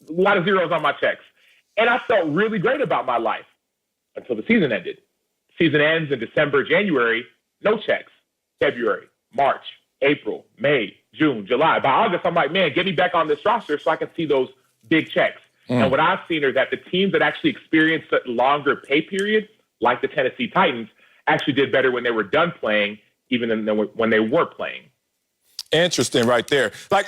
Speaker 5: A lot of zeros on my checks. And I felt really great about my life until the season ended. Season ends in December, January, no checks. February, March, April, May, June, July. By August, I'm like, man, get me back on this roster so I can see those big checks. And what I've seen is that the teams that actually experienced a longer pay period, like the Tennessee Titans, actually did better when they were done playing, even than when they were playing.
Speaker 1: Interesting right there. Like,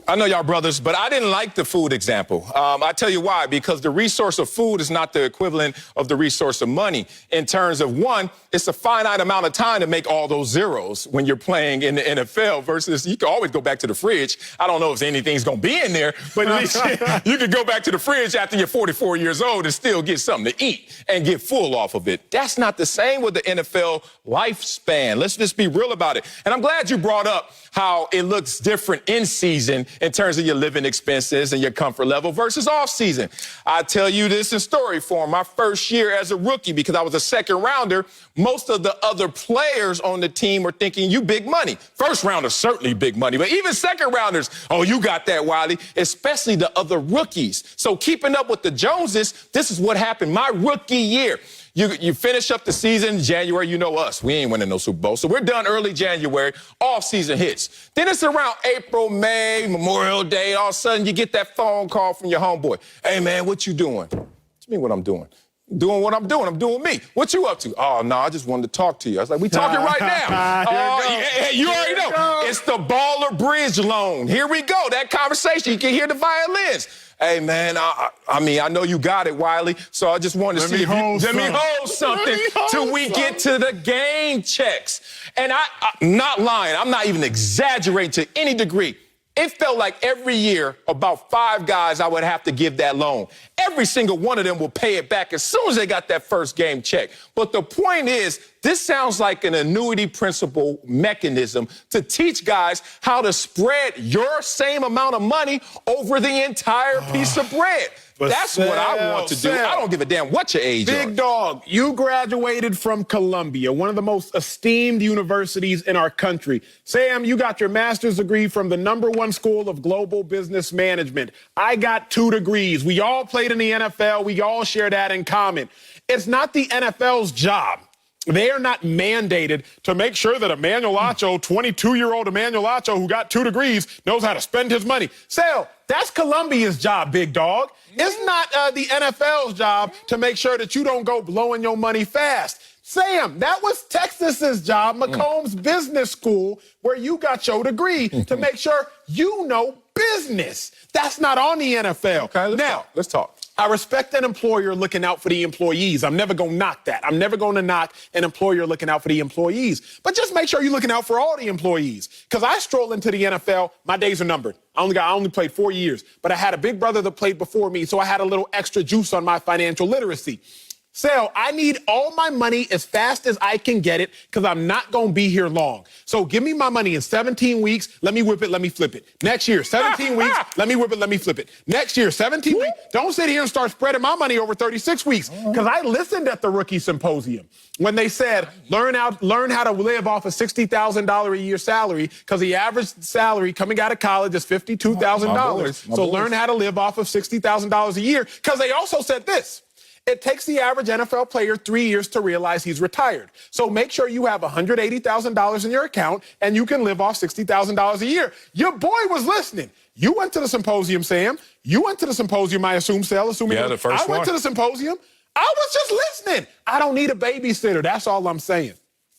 Speaker 1: I know y'all brothers, but I didn't like the food example. I tell you why, because the resource of food is not the equivalent of the resource of money in terms of, one, it's a finite amount of time to make all those zeros when you're playing in the NFL versus you can always go back to the fridge. I don't know if anything's going to be in there, but at least you can go back to the fridge after you're 44 years old and still get something to eat and get full off of it. That's not the same with the NFL lifespan. Let's just be real about it. And I'm glad you brought up how it looks different in season in terms of your living expenses and your comfort level versus off season. I tell you this in story form. My first year as a rookie, because I was a second rounder, most of the other players on the team were thinking, you big money. First rounders, certainly big money, but even second rounders, oh, you got that, Wiley, especially the other rookies. So keeping up with the Joneses, this is what happened my rookie year. You finish up the season, January, you know us. We ain't winning no Super Bowl. So we're done early January, off-season hits. Then it's around April, May, Memorial Day. All of a sudden, you get that phone call from your homeboy. Hey, man, what you doing? What you mean what I'm doing? Doing what I'm doing. I'm doing me. What you up to? Oh, no, I just wanted to talk to you. I was like, we talking right now. Oh, you already know. It's the Baller Bridge loan. Here we go. That conversation. You can hear the violins. Hey, man, I know you got it, Wiley, so I just wanted to see if you let me hold something till we get to the game checks. And I'm not lying. I'm not even exaggerating to any degree. It felt like every year, about 5 guys I would have to give that loan. Every single one of them will pay it back as soon as they got that first game check. But the point is, this sounds like an annuity principle mechanism to teach guys how to spread your same amount of money over the entire piece of bread. That's what I want to do. I don't give a damn what your age is.
Speaker 2: Big dog, you graduated from Columbia, one of the most esteemed universities in our country. Sam, you got your master's degree from the #1 school of global business management. I got 2 degrees. We all played in the NFL. We all share that in common. It's not the NFL's job. They are not mandated to make sure that Emmanuel Acho, 22-year-old Emmanuel Acho, who got 2 degrees, knows how to spend his money. Sal, that's Columbia's job, big dog. It's not the NFL's job to make sure that you don't go blowing your money fast. Sam, that was Texas's job, Macomb's business school, where you got your degree to make sure you know business. That's not on the NFL.
Speaker 1: Okay, let's talk.
Speaker 2: I respect an employer looking out for the employees. I'm never going to knock that. I'm never going to knock an employer looking out for the employees. But just make sure you're looking out for all the employees. Because I stroll into the NFL, my days are numbered. I only played 4 years. But I had a big brother that played before me, so I had a little extra juice on my financial literacy. Sal, I need all my money as fast as I can get it because I'm not going to be here long. So give me my money in 17 weeks. Let me whip it. Let me flip it. Next year, 17 weeks. Let me whip it. Let me flip it. Next year, 17 weeks. Don't sit here and start spreading my money over 36 weeks because I listened at the rookie symposium when they said, learn how to live off a $60,000 a year salary because the average salary coming out of college is $52,000. So learn how to live off of $60,000 a year because they also said this. It takes the average NFL player 3 years to realize he's retired. So make sure you have $180,000 in your account and you can live off $60,000 a year. Your boy was listening. You went to the symposium, Sam. You went to the symposium, I assume, Sal.
Speaker 1: Yeah, the first one.
Speaker 2: I went to the symposium. I was just listening. I don't need a babysitter. That's all I'm saying.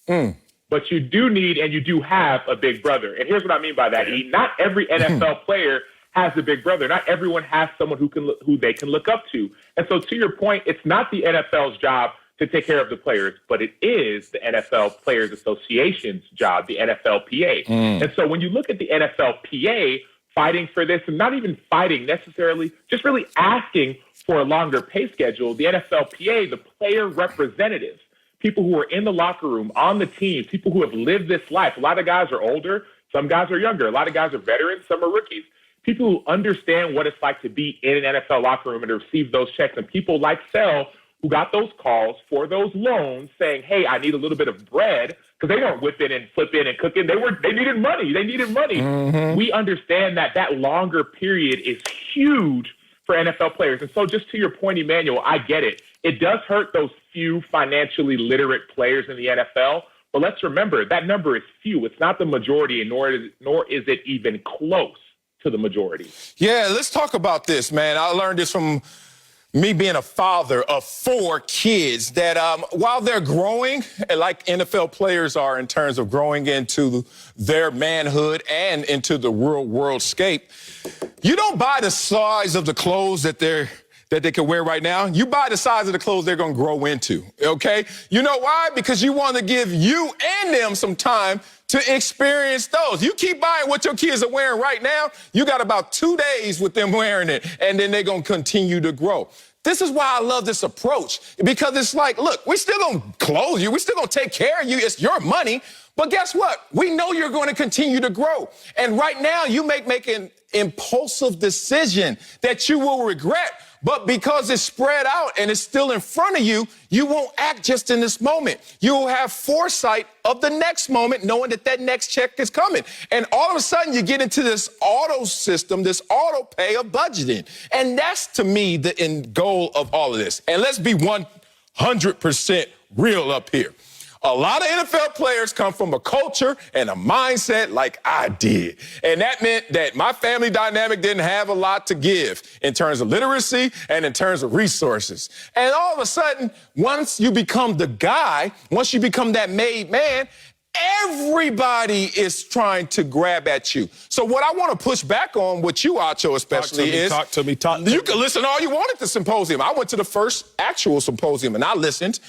Speaker 5: But you do need and you do have a big brother. And here's what I mean by that, E. Not every NFL player has a big brother. Not everyone has someone who they can look up to. And so to your point, it's not the NFL's job to take care of the players, but it is the NFL Players Association's job, the NFLPA. And so when you look at the NFLPA fighting for this, and not even fighting necessarily, just really asking for a longer pay schedule, the NFLPA, the player representatives, people who are in the locker room, on the team, people who have lived this life. A lot of guys are older. Some guys are younger. A lot of guys are veterans. Some are rookies. People who understand what it's like to be in an NFL locker room and to receive those checks, and people like Sel who got those calls for those loans saying, hey, I need a little bit of bread, because they don't whip in and flip in and cook in. They needed money. They needed money. We understand that longer period is huge for NFL players. And so just to your point, Emmanuel, I get it. It does hurt those few financially literate players in the NFL. But let's remember, that number is few. It's not the majority, and nor is it even close to the majority.
Speaker 1: Yeah, let's talk about this, man. I learned this from Me being a father of 4 kids that while they're growing, like NFL players are in terms of growing into their manhood and into the real world scape, you don't buy the size of the clothes that they can wear right now. You buy the size of the clothes they're going to grow into, okay? You know why? Because you want to give you and them some time to experience those. You keep buying what your kids are wearing right now, you got about 2 days with them wearing it, and then they're going to continue to grow. This is why I love this approach, because it's like, look, we're still going to clothe you. We're still going to take care of you. It's your money. But guess what? We know you're going to continue to grow. And right now, you make an impulsive decision that you will regret. But because it's spread out and it's still in front of you, you won't act just in this moment. You will have foresight of the next moment, knowing that next check is coming. And all of a sudden, you get into this auto system, this auto pay of budgeting. And that's, to me, the end goal of all of this. And let's be 100% real up here. A lot of NFL players come from a culture and a mindset like I did. And that meant that my family dynamic didn't have a lot to give in terms of literacy and in terms of resources. And all of a sudden, once you become the guy, once you become that made man, everybody is trying to grab at you. So what I want to push back on with you, Acho, especially is...
Speaker 2: Talk to me.
Speaker 1: You can listen all you want at the symposium. I went to the first actual symposium and I listened.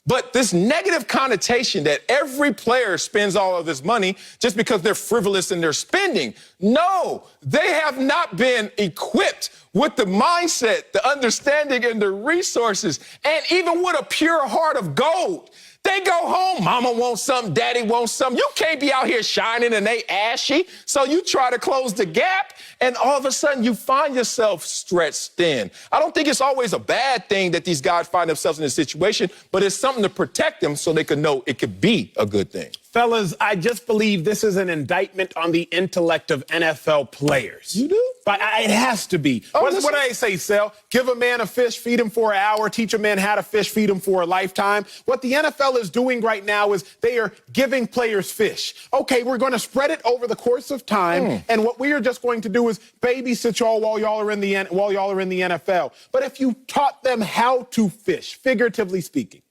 Speaker 1: But this negative connotation that every player spends all of his money just because they're frivolous in their spending. No, they have not been equipped with the mindset, the understanding, and the resources, and even with a pure heart of gold. They go home, mama wants something, daddy wants something. You can't be out here shining and they ashy. So you try to close the gap, and all of a sudden you find yourself stretched thin. I don't think it's always a bad thing that these guys find themselves in this situation, but it's something to protect them so they can know it could be a good thing.
Speaker 2: Fellas, I just believe this is an indictment on the intellect of NFL players.
Speaker 1: You do?
Speaker 2: But it has to be. What do they say, Sel? Give a man a fish, feed him for an hour, teach a man how to fish, feed him for a lifetime. What the NFL is doing right now is they are giving players fish. Okay, we're going to spread it over the course of time, and what we are just going to do is babysit y'all while y'all are in the NFL. But if you taught them how to fish, figuratively speaking,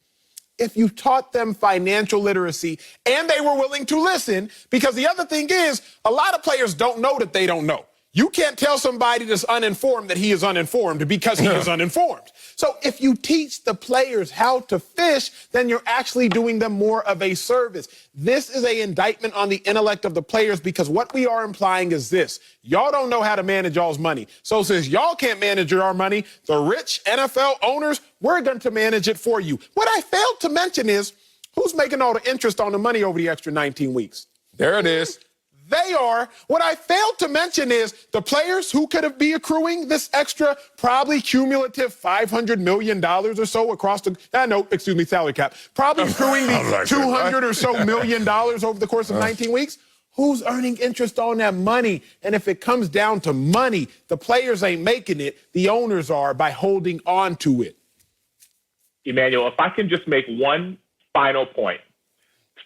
Speaker 2: if you taught them financial literacy and they were willing to listen, because the other thing is a lot of players don't know that they don't know. You can't tell somebody that's uninformed that he is uninformed because he is uninformed. So if you teach the players how to fish, then you're actually doing them more of a service. This is an indictment on the intellect of the players, because what we are implying is this. Y'all don't know how to manage y'all's money. So since y'all can't manage your money, the rich NFL owners, we're going to manage it for you. What I failed to mention is who's making all the interest on the money over the extra 19 weeks?
Speaker 1: There it is.
Speaker 2: They are. What I failed to mention is the players who could be accruing this extra, probably cumulative $500 million or so across the, salary cap, probably accruing the $200 or so million over the course of 19 weeks. Who's earning interest on that money? And if it comes down to money, the players ain't making it. The owners are by holding on to it.
Speaker 5: Emmanuel, if I can just make one final point.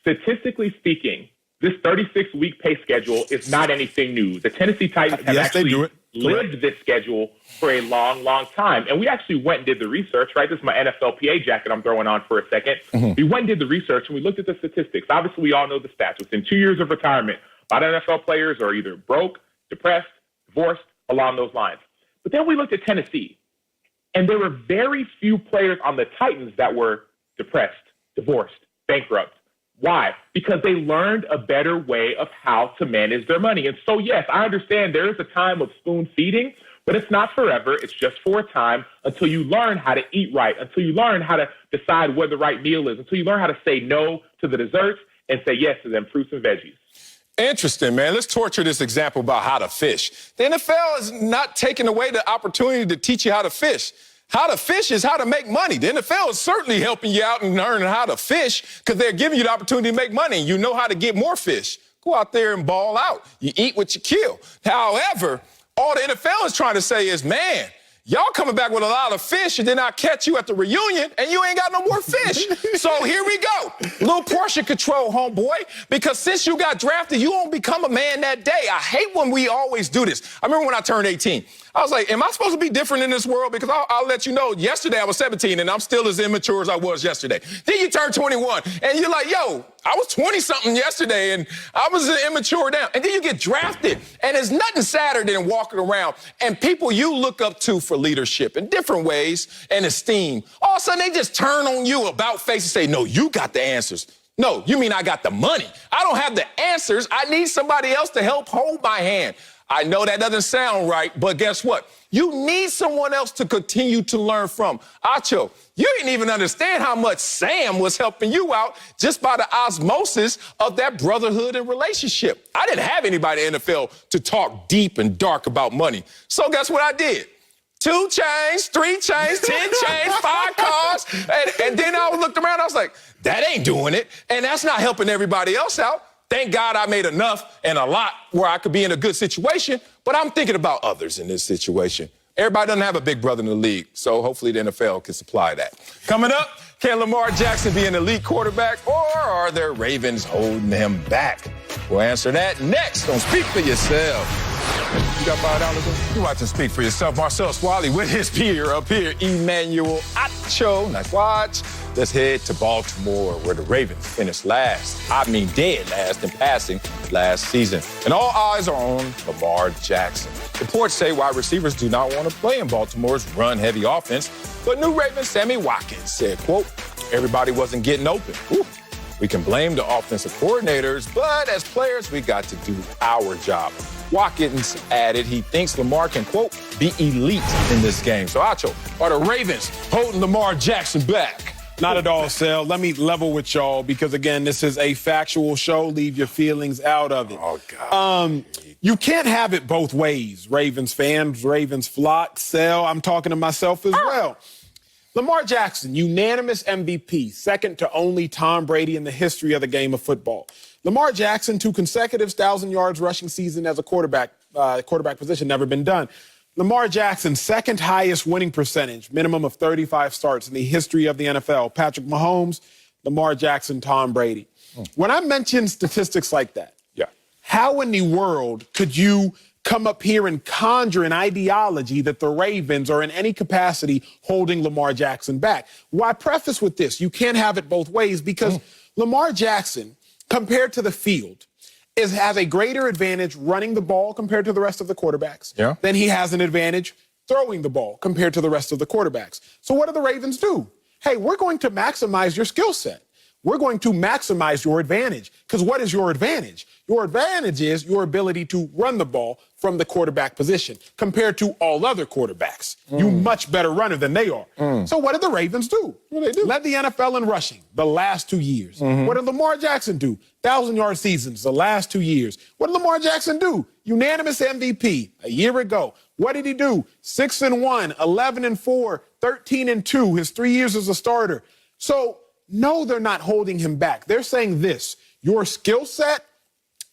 Speaker 5: Statistically speaking, this 36-week pay schedule is not anything new. The Tennessee Titans have actually lived this schedule for a long, long time. And we actually went and did the research, right? This is my NFLPA jacket I'm throwing on for a second. We went and did the research, and we looked at the statistics. Obviously, we all know the stats. Within 2 years of retirement, a lot of NFL players are either broke, depressed, divorced, along those lines. But then we looked at Tennessee, and there were very few players on the Titans that were depressed, divorced, bankrupt. Why? Because they learned a better way of how to manage their money. And so, yes, I understand there is a time of spoon feeding, but it's not forever. It's just for a time until you learn how to eat right, until you learn how to decide where the right meal is, until you learn how to say no to the desserts and say yes to them fruits and veggies.
Speaker 1: Interesting, man. Let's torture this example about how to fish. The NFL is not taking away the opportunity to teach you how to fish. How to fish is how to make money. The NFL is certainly helping you out and learning how to fish because they're giving you the opportunity to make money. You know how to get more fish. Go out there and ball out. You eat what you kill. However, all the NFL is trying to say is, man, y'all coming back with a lot of fish, and then I catch you at the reunion, and you ain't got no more fish. So here we go. Little portion control, homeboy, because since you got drafted, you won't become a man that day. I hate when we always do this. I remember when I turned 18. I was like, am I supposed to be different in this world? Because I'll let you know, yesterday I was 17 and I'm still as immature as I was yesterday. Then you turn 21 and you're like, yo, I was 20-something yesterday and I was immature now. And then you get drafted. And there's nothing sadder than walking around and people you look up to for leadership in different ways and esteem, all of a sudden they just turn on you about face and say, no, you got the answers. No, you mean I got the money. I don't have the answers. I need somebody else to help hold my hand. I know that doesn't sound right, but guess what? You need someone else to continue to learn from. Acho, you didn't even understand how much Sam was helping you out just by the osmosis of that brotherhood and relationship. I didn't have anybody in the NFL to talk deep and dark about money. So guess what I did? 2 chains, 3 chains, 10 chains, 5 cars. And then I looked around, I was like, that ain't doing it. And that's not helping everybody else out. Thank God I made enough and a lot where I could be in a good situation, but I'm thinking about others in this situation. Everybody doesn't have a big brother in the league, so hopefully the NFL can supply that. Coming up, can Lamar Jackson be an elite quarterback, or are there Ravens holding him back? We'll answer that next on Speak for Yourself. You got $5? You watching Speak for Yourself. Marcel Swally with his peer up here, Emmanuel Acho. Nice watch. Let's head to Baltimore, where the Ravens finished last. I mean, dead last in passing last season. And all eyes are on Lamar Jackson. Reports say wide receivers do not want to play in Baltimore's run-heavy offense. But new Ravens Sammy Watkins said, quote, everybody wasn't getting open. Ooh. We can blame the offensive coordinators, but as players, we got to do our job. Watkins added he thinks Lamar can, quote, be elite in this game. So, Acho, are the Ravens holding Lamar Jackson back?
Speaker 2: Not at all, Sal. Let me level with y'all because, again, this is a factual show. Leave your feelings out of it.
Speaker 1: Oh, God.
Speaker 2: You can't have it both ways, Ravens fans, Ravens flock. Sal, I'm talking to myself as well. Lamar Jackson, unanimous MVP, second to only Tom Brady in the history of the game of football. Lamar Jackson, 2 consecutive 1,000 yards rushing season as a quarterback position, never been done. Lamar Jackson, second highest winning percentage, minimum of 35 starts in the history of the NFL. Patrick Mahomes, Lamar Jackson, Tom Brady. When I mention statistics like that, how in the world could you come up here and conjure an ideology that the Ravens are in any capacity holding Lamar Jackson back? Well, I preface with this. You can't have it both ways because Lamar Jackson, compared to the field, has a greater advantage running the ball compared to the rest of the quarterbacks than he has an advantage throwing the ball compared to the rest of the quarterbacks. So what do the Ravens do? Hey, we're going to maximize your skill set. We're going to maximize your advantage. Because what is your advantage? Your advantage is your ability to run the ball from the quarterback position compared to all other quarterbacks. You much better runner than they are. So what did the Ravens do? What did they do? Led the NFL in rushing the last 2 years. What did Lamar Jackson do? 1,000-yard seasons the last 2 years. What did Lamar Jackson do? Unanimous MVP a year ago. What did he do? 6-1, 11-4, 13-2, his 3 years as a starter. So no, they're not holding him back. They're saying this: your skill set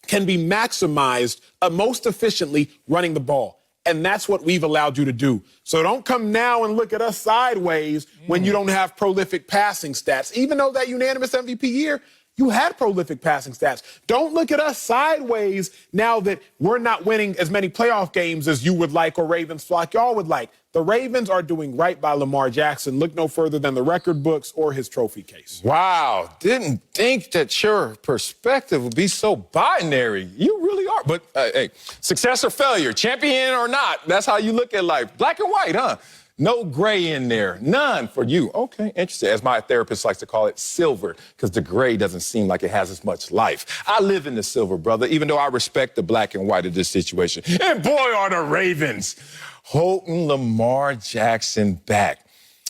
Speaker 2: can be maximized most efficiently running the ball. And that's what we've allowed you to do. So don't come now and look at us sideways when you don't have prolific passing stats. Even though that unanimous MVP year, you had prolific passing stats. Don't look at us sideways now that we're not winning as many playoff games as you would like or Ravens flock y'all would like. The Ravens are doing right by Lamar Jackson. Look no further than the record books or his trophy case.
Speaker 1: Wow. Didn't think that your perspective would be so binary. You really are. But, hey, success or failure, champion or not, that's how you look at life. Black and white, huh? No gray in there. None for you. Okay, interesting. As my therapist likes to call it, silver, because the gray doesn't seem like it has as much life. I live in the silver, brother, even though I respect the black and white of this situation. And boy, are the Ravens holding Lamar Jackson back.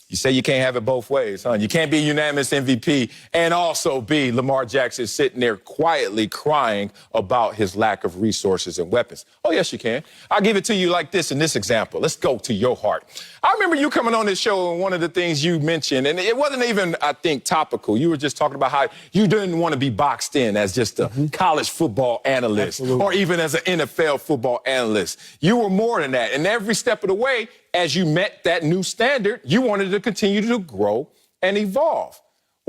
Speaker 1: You say you can't have it both ways, huh? You can't be unanimous MVP and also be Lamar Jackson sitting there quietly crying about his lack of resources and weapons. Oh, yes, you can. I'll give it to you like this in this example. Let's go to your heart. I remember you coming on this show and one of the things you mentioned, and it wasn't even, I think, topical. You were just talking about how you didn't want to be boxed in as just a college football analyst or even as an NFL football analyst. You were more than that. And every step of the way, as you met that new standard, you wanted to continue to grow and evolve.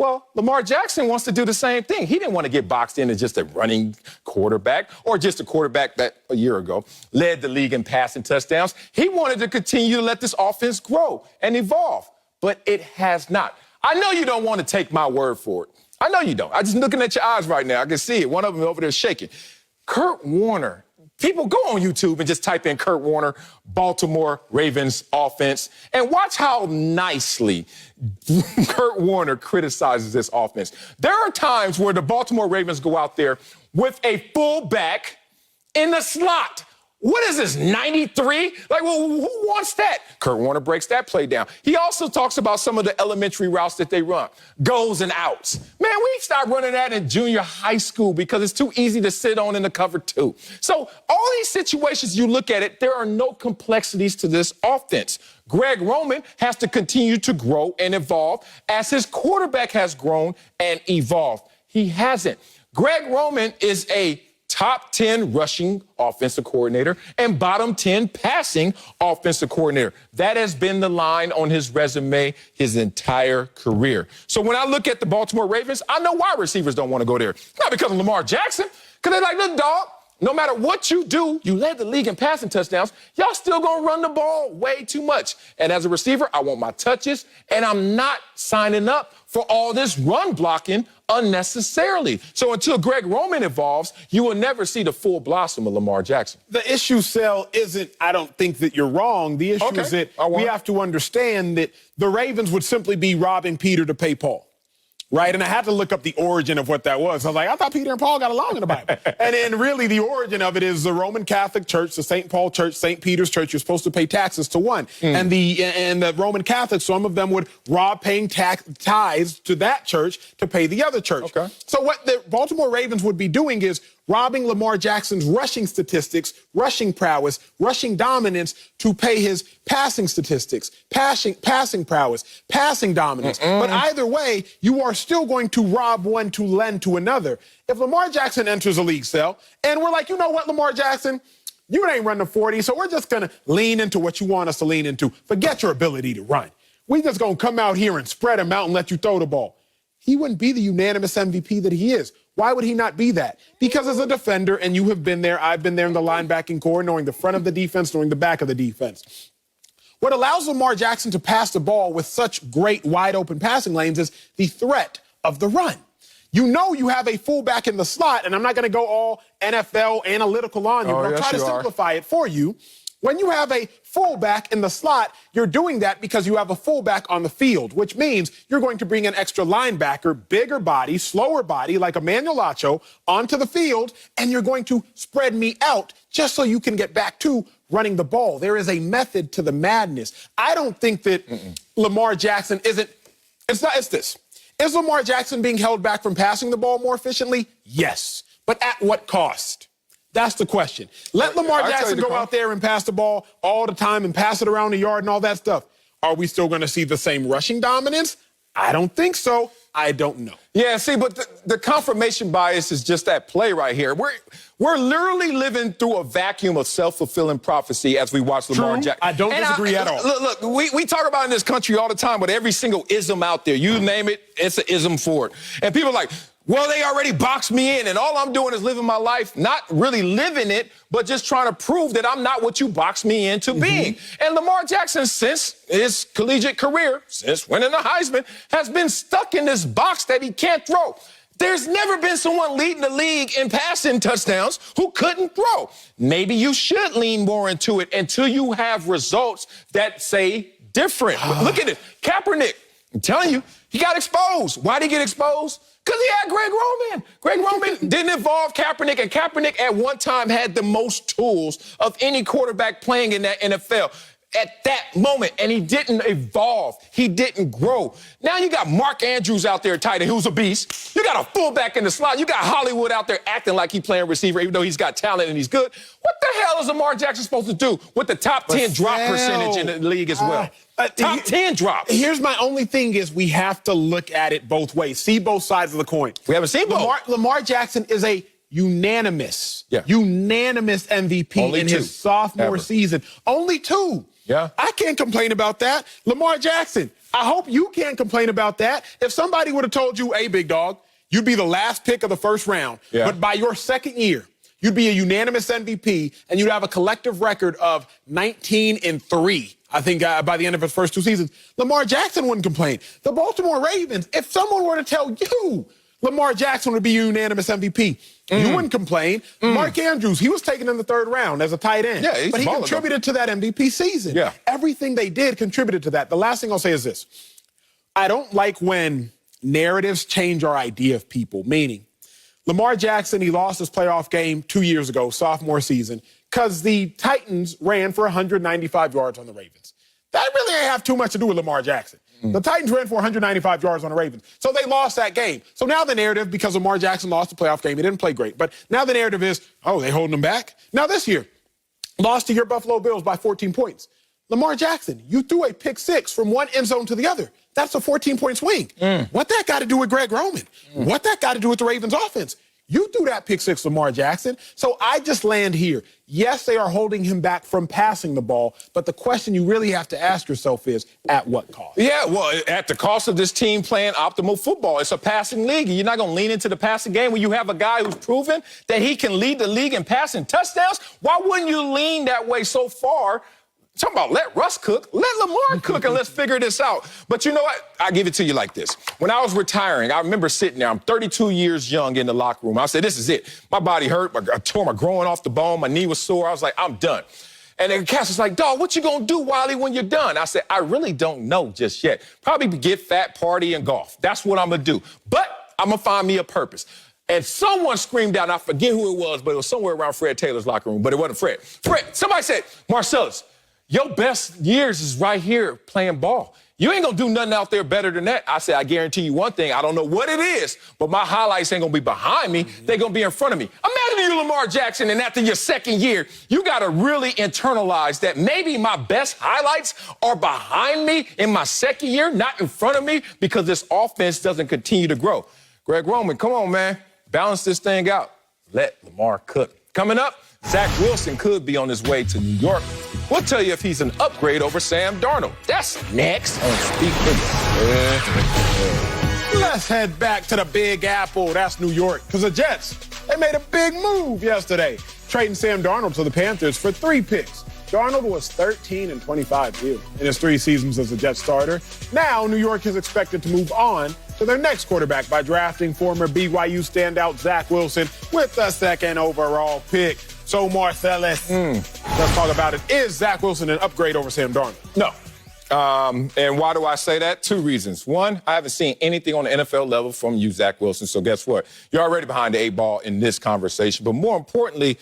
Speaker 1: Well, Lamar Jackson wants to do the same thing. He didn't want to get boxed in as just a running quarterback or just a quarterback that a year ago led the league in passing touchdowns. He wanted to continue to let this offense grow and evolve, but it has not. I know you don't want to take my word for it. I know you don't. I'm just looking at your eyes right now. I can see it. One of them over there shaking. Kurt Warner. People go on YouTube and just type in Kurt Warner, Baltimore Ravens offense, and watch how nicely Kurt Warner criticizes this offense. There are times where the Baltimore Ravens go out there with a fullback in the slot. What is this, 93? Like, well, who wants that? Kurt Warner breaks that play down. He also talks about some of the elementary routes that they run, goes and outs. Man, we stopped running that in junior high school because it's too easy to sit on in the cover two. So all these situations, you look at it, there are no complexities to this offense. Greg Roman has to continue to grow and evolve as his quarterback has grown and evolved. He hasn't. Greg Roman is a top 10 rushing offensive coordinator and bottom 10 passing offensive coordinator. That has been the line on his resume his entire career. So when I look at the Baltimore Ravens, I know why receivers don't want to go there. Not because of Lamar Jackson, because they're like, look, dog, no matter what you do, you led the league in passing touchdowns, y'all still gonna run the ball way too much. And as a receiver, I want my touches, and I'm not signing up for all this run blocking unnecessarily. So until Greg Roman evolves, you will never see the full blossom of Lamar Jackson.
Speaker 2: The issue, Sel, isn't, I don't think that you're wrong. The issue is that we have to understand that the Ravens would simply be robbing Peter to pay Paul. Right? And I had to look up the origin of what that was. I was like, I thought Peter and Paul got along in the Bible. And then really the origin of it is the Roman Catholic Church, the St. Paul Church, St. Peter's Church. You're supposed to pay taxes to one. And the Roman Catholics, some of them would rob paying tithes to that church to pay the other church.
Speaker 1: Okay.
Speaker 2: So what the Baltimore Ravens would be doing is robbing Lamar Jackson's rushing statistics, rushing prowess, rushing dominance to pay his passing statistics, passing prowess, passing dominance. But either way, you are still going to rob one to lend to another. If Lamar Jackson enters a league, Sel, and we're like, you know what, Lamar Jackson, you ain't running 40, so we're just going to lean into what you want us to lean into. Forget your ability to run. We just going to come out here and spread him out and let you throw the ball. He wouldn't be the unanimous MVP that he is. Why would he not be that? Because as a defender, and you have been there, I've been there in the linebacking core, knowing the front of the defense, knowing the back of the defense. What allows Lamar Jackson to pass the ball with such great wide open passing lanes is the threat of the run. You know you have a fullback in the slot, and I'm not going to go all NFL analytical on you, but I'll try to simplify it for you. When you have a fullback in the slot, you're doing that because you have a fullback on the field, which means you're going to bring an extra linebacker, bigger body, slower body, like Emmanuel Acho, onto the field, and you're going to spread me out just so you can get back to running the ball. There is a method to the madness. I don't think that Lamar Jackson isn't, it's this. Is Lamar Jackson being held back from passing the ball more efficiently? Yes. But at what cost? That's the question. Let Lamar Jackson go out there and pass the ball all the time and pass it around the yard and all that stuff. Are we still going to see the same rushing dominance? I don't think so. I don't know.
Speaker 1: Yeah, see, but the confirmation bias is just that play right here. We're literally living through a vacuum of self-fulfilling prophecy as we watch Lamar Jackson.
Speaker 2: I don't disagree at all.
Speaker 1: Look, we talk about in this country all the time with every single ism out there. You name it, it's an ism for it. And people are like, well, they already boxed me in, and all I'm doing is living my life, not really living it, but just trying to prove that I'm not what you boxed me into being. And Lamar Jackson, since his collegiate career, since winning the Heisman, has been stuck in this box that he can't throw. There's never been someone leading the league in passing touchdowns who couldn't throw. Maybe you should lean more into it until you have results that say different. Look at it. Kaepernick, I'm telling you, he got exposed. Why did he get exposed? Because he had Greg Roman. Greg Roman didn't involve Kaepernick, and Kaepernick at one time had the most tools of any quarterback playing in that NFL at that moment, and he didn't evolve. He didn't grow. Now you got Mark Andrews out there tight end, who's a beast. You got a fullback in the slot. You got Hollywood out there acting like he's playing receiver, even though he's got talent and he's good. What the hell is Lamar Jackson supposed to do with the top 10 drop percentage in the league as well? Top 10 drops.
Speaker 2: Here's my only thing is we have to look at it both ways. See both sides of the coin.
Speaker 1: We haven't seen both.
Speaker 2: Lamar Jackson is a unanimous MVP in his sophomore season. Only two.
Speaker 1: Yeah.
Speaker 2: I can't complain about that. Lamar Jackson, I hope you can't complain about that. If somebody would have told you, hey, big dog, you'd be the last pick of the first round, but by your second year, you'd be a unanimous MVP, and you'd have a collective record of 19-3. I think by the end of his first 2 seasons, Lamar Jackson wouldn't complain. The Baltimore Ravens, if someone were to tell you Lamar Jackson would be a unanimous MVP, you wouldn't complain. Mark Andrews, he was taken in the 3rd round as a tight end.
Speaker 1: Yeah,
Speaker 2: but he contributed to that MVP season.
Speaker 1: Yeah.
Speaker 2: Everything they did contributed to that. The last thing I'll say is this. I don't like when narratives change our idea of people, meaning Lamar Jackson, he lost his playoff game 2 years ago, sophomore season, because the Titans ran for 195 yards on the Ravens. That really ain't have too much to do with Lamar Jackson. The Titans ran for 195 yards on the Ravens. So they lost that game. So now the narrative, because Lamar Jackson lost the playoff game, he didn't play great. But now the narrative is, oh, they holding him back? Now this year, lost to your Buffalo Bills by 14 points. Lamar Jackson, you threw a pick 6 from one end zone to the other. That's a 14-point swing. What that got to do with Greg Roman? What that got to do with the Ravens offense? You threw that pick 6, Lamar Jackson. So I just land here. Yes, they are holding him back from passing the ball, but the question you really have to ask yourself is, at what cost?
Speaker 1: Yeah, well, at the cost of this team playing optimal football. It's a passing league. You're not going to lean into the passing game when you have a guy who's proven that he can lead the league in passing touchdowns. Why wouldn't you lean that way so far? Talking about let Russ cook, let Lamar cook, and let's figure this out. But you know what? I'll give it to you like this. When I was retiring, I remember sitting there. I'm 32 years young in the locker room. I said, this is it. My body hurt. I tore my groin off the bone. My knee was sore. I was like, I'm done. And then Cass was like, dog, what you gonna do, Wiley, when you're done? I said, I really don't know just yet. Probably get fat, party, and golf. That's what I'm gonna do. But I'm gonna find me a purpose. And someone screamed out, and I forget who it was, but it was somewhere around Fred Taylor's locker room, but it wasn't Fred. Somebody said, Marcellus, your best years is right here playing ball. You ain't gonna do nothing out there better than that. I said, I guarantee you one thing. I don't know what it is, but my highlights ain't gonna be behind me. They're gonna be in front of me. Imagine you, Lamar Jackson, and after your second year, you gotta really internalize that maybe my best highlights are behind me in my second year, not in front of me, because this offense doesn't continue to grow. Greg Roman, come on, man. Balance this thing out. Let Lamar cook. Coming up, Zach Wilson could be on his way to New York. We'll tell you if he's an upgrade over Sam Darnold. That's next on Speak Video.
Speaker 2: Let's head back to the Big Apple. That's New York. Because the Jets, they made a big move yesterday, trading Sam Darnold to the Panthers for 3 picks. Darnold was 13-25 in his 3 seasons as a Jets starter. Now, New York is expected to move on to their next quarterback by drafting former BYU standout Zach Wilson with the 2nd overall pick. So, Marcellus, let's talk about it. Is Zach Wilson an upgrade over Sam Darnold?
Speaker 1: No. And why do I say that? 2 reasons. One, I haven't seen anything on the NFL level from you, Zach Wilson. So guess what? You're already behind the 8 ball in this conversation. But more importantly,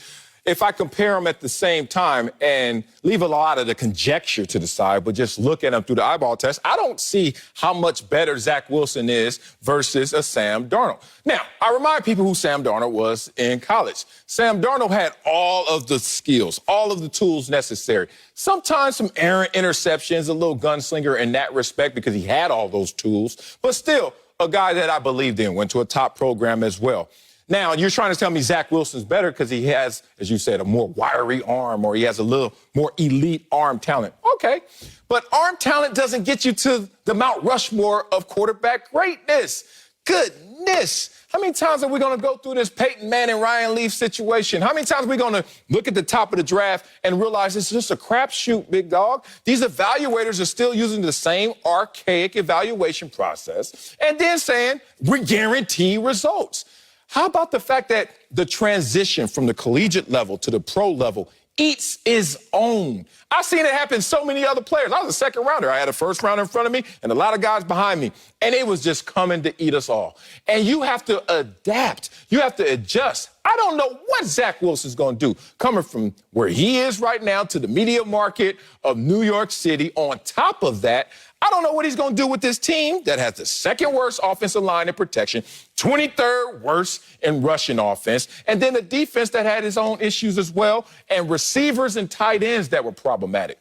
Speaker 1: if I compare them at the same time and leave a lot of the conjecture to the side, but just look at them through the eyeball test, I don't see how much better Zach Wilson is versus a Sam Darnold. Now, I remind people who Sam Darnold was in college. Sam Darnold had all of the skills, all of the tools necessary. Sometimes some errant interceptions, a little gunslinger in that respect because he had all those tools, but still a guy that I believed in, went to a top program as well. Now, you're trying to tell me Zach Wilson's better because he has, as you said, a more wiry arm or he has a little more elite arm talent. Okay, but arm talent doesn't get you to the Mount Rushmore of quarterback greatness. Goodness. How many times are we going to go through this Peyton Manning, Ryan Leaf situation? How many times are we going to look at the top of the draft and realize it's just a crapshoot, big dog? These evaluators are still using the same archaic evaluation process and then saying we guarantee results. How about the fact that the transition from the collegiate level to the pro level eats its own? I've seen it happen so many other players. I was a 2nd rounder. I had a 1st rounder in front of me and a lot of guys behind me. And it was just coming to eat us all. And you have to adapt. You have to adjust. I don't know what Zach Wilson's going to do coming from where he is right now to the media market of New York City. On top of that, I don't know what he's going to do with this team that has the 2nd worst offensive line in protection, 23rd worst in rushing offense, and then a defense that had its own issues as well, and receivers and tight ends that were problematic.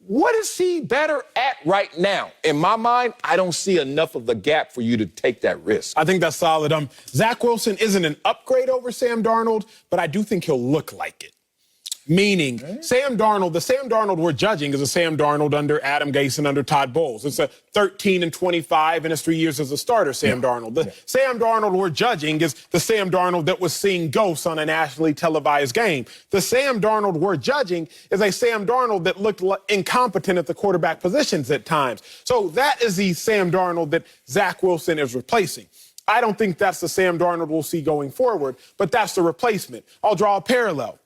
Speaker 1: What is he better at right now? In my mind, I don't see enough of the gap for you to take that risk.
Speaker 2: I think that's solid. Zach Wilson isn't an upgrade over Sam Darnold, but I do think he'll look like it. Meaning, Sam Darnold, the Sam Darnold we're judging is a Sam Darnold under Adam Gase and under Todd Bowles. It's a 13-25 in his 3 years as a starter, Sam Darnold. The Sam Darnold we're judging is the Sam Darnold that was seeing ghosts on a nationally televised game. The Sam Darnold we're judging is a Sam Darnold that looked incompetent at the quarterback positions at times. So that is the Sam Darnold that Zach Wilson is replacing. I don't think that's the Sam Darnold we'll see going forward, but that's the replacement. I'll draw a parallel.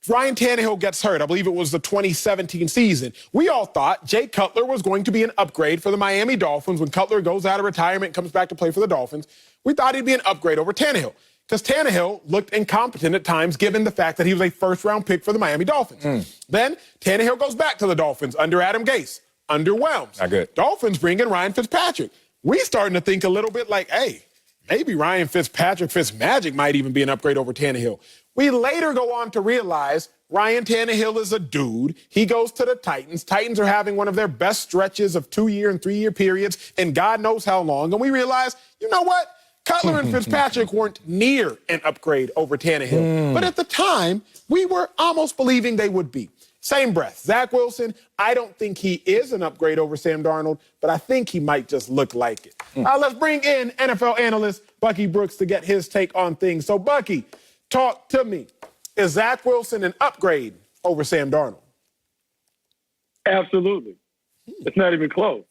Speaker 2: Ryan Tannehill gets hurt. I believe it was the 2017 season. We all thought Jay Cutler was going to be an upgrade for the Miami Dolphins. When Cutler goes out of retirement and comes back to play for the Dolphins, we thought he'd be an upgrade over Tannehill because Tannehill looked incompetent at times given the fact that he was a first-round pick for the Miami Dolphins. Then Tannehill goes back to the Dolphins under Adam Gase. Underwhelms.
Speaker 1: Not good.
Speaker 2: Dolphins bring in Ryan Fitzpatrick. We starting to think a little bit like, hey, maybe Ryan Fitzpatrick, Fitzmagic might even be an upgrade over Tannehill. We later go on to realize Ryan Tannehill is a dude. He goes to the Titans. Titans are having one of their best stretches of 2-year and 3-year periods in God knows how long. And we realize, you know what? Cutler and Fitzpatrick weren't near an upgrade over Tannehill. But at the time, we were almost believing they would be. Same breath. Zach Wilson, I don't think he is an upgrade over Sam Darnold, but I think he might just look like it. Let's bring in NFL analyst Bucky Brooks to get his take on things. So, Bucky, talk to me. Is Zach Wilson an upgrade over Sam Darnold?
Speaker 6: Absolutely. It's not even close.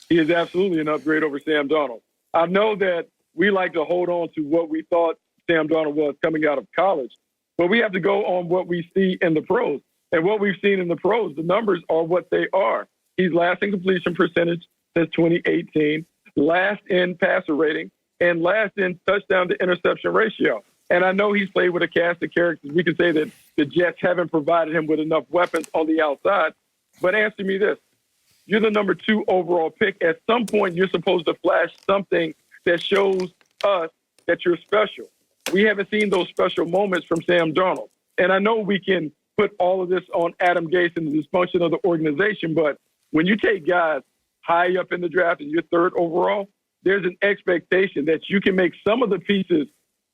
Speaker 6: He is absolutely an upgrade over Sam Darnold. I know that we like to hold on to what we thought Sam Darnold was coming out of college, but we have to go on what we see in the pros. And what we've seen in the pros, the numbers are what they are. He's last in completion percentage since 2018, last in passer rating, and last in touchdown to interception ratio. And I know he's played with a cast of characters. We can say that the Jets haven't provided him with enough weapons on the outside. But answer me this. You're the number 2 overall pick. At some point, you're supposed to flash something that shows us that you're special. We haven't seen those special moments from Sam Darnold. And I know we can put all of this on Adam Gase and the dysfunction of the organization, but when you take guys high up in the draft and you're 3rd overall, there's an expectation that you can make some of the pieces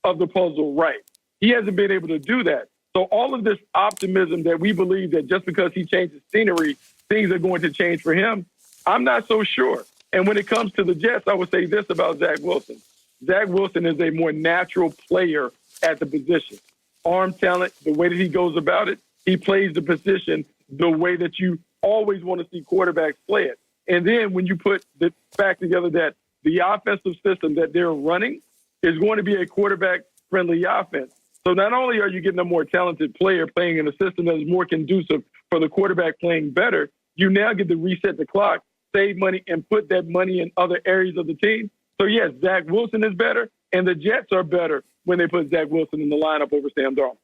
Speaker 6: of the puzzle right. He hasn't been able to do that. So all of this optimism that we believe that just because he changes scenery, things are going to change for him, I'm not so sure. And when it comes to the Jets, I would say this about Zach Wilson. Zach Wilson is a more natural player at the position. Arm talent, the way that he goes about it, he plays the position the way that you always want to see quarterbacks play it. And then when you put the fact together that the offensive system that they're running is going to be a quarterback-friendly offense. So not only are you getting a more talented player playing in a system that is more conducive for the quarterback playing better, you now get to reset the clock, save money, and put that money in other areas of the team. So, yes, Zach Wilson is better, and the Jets are better when they put Zach Wilson in the lineup over Sam Darnold.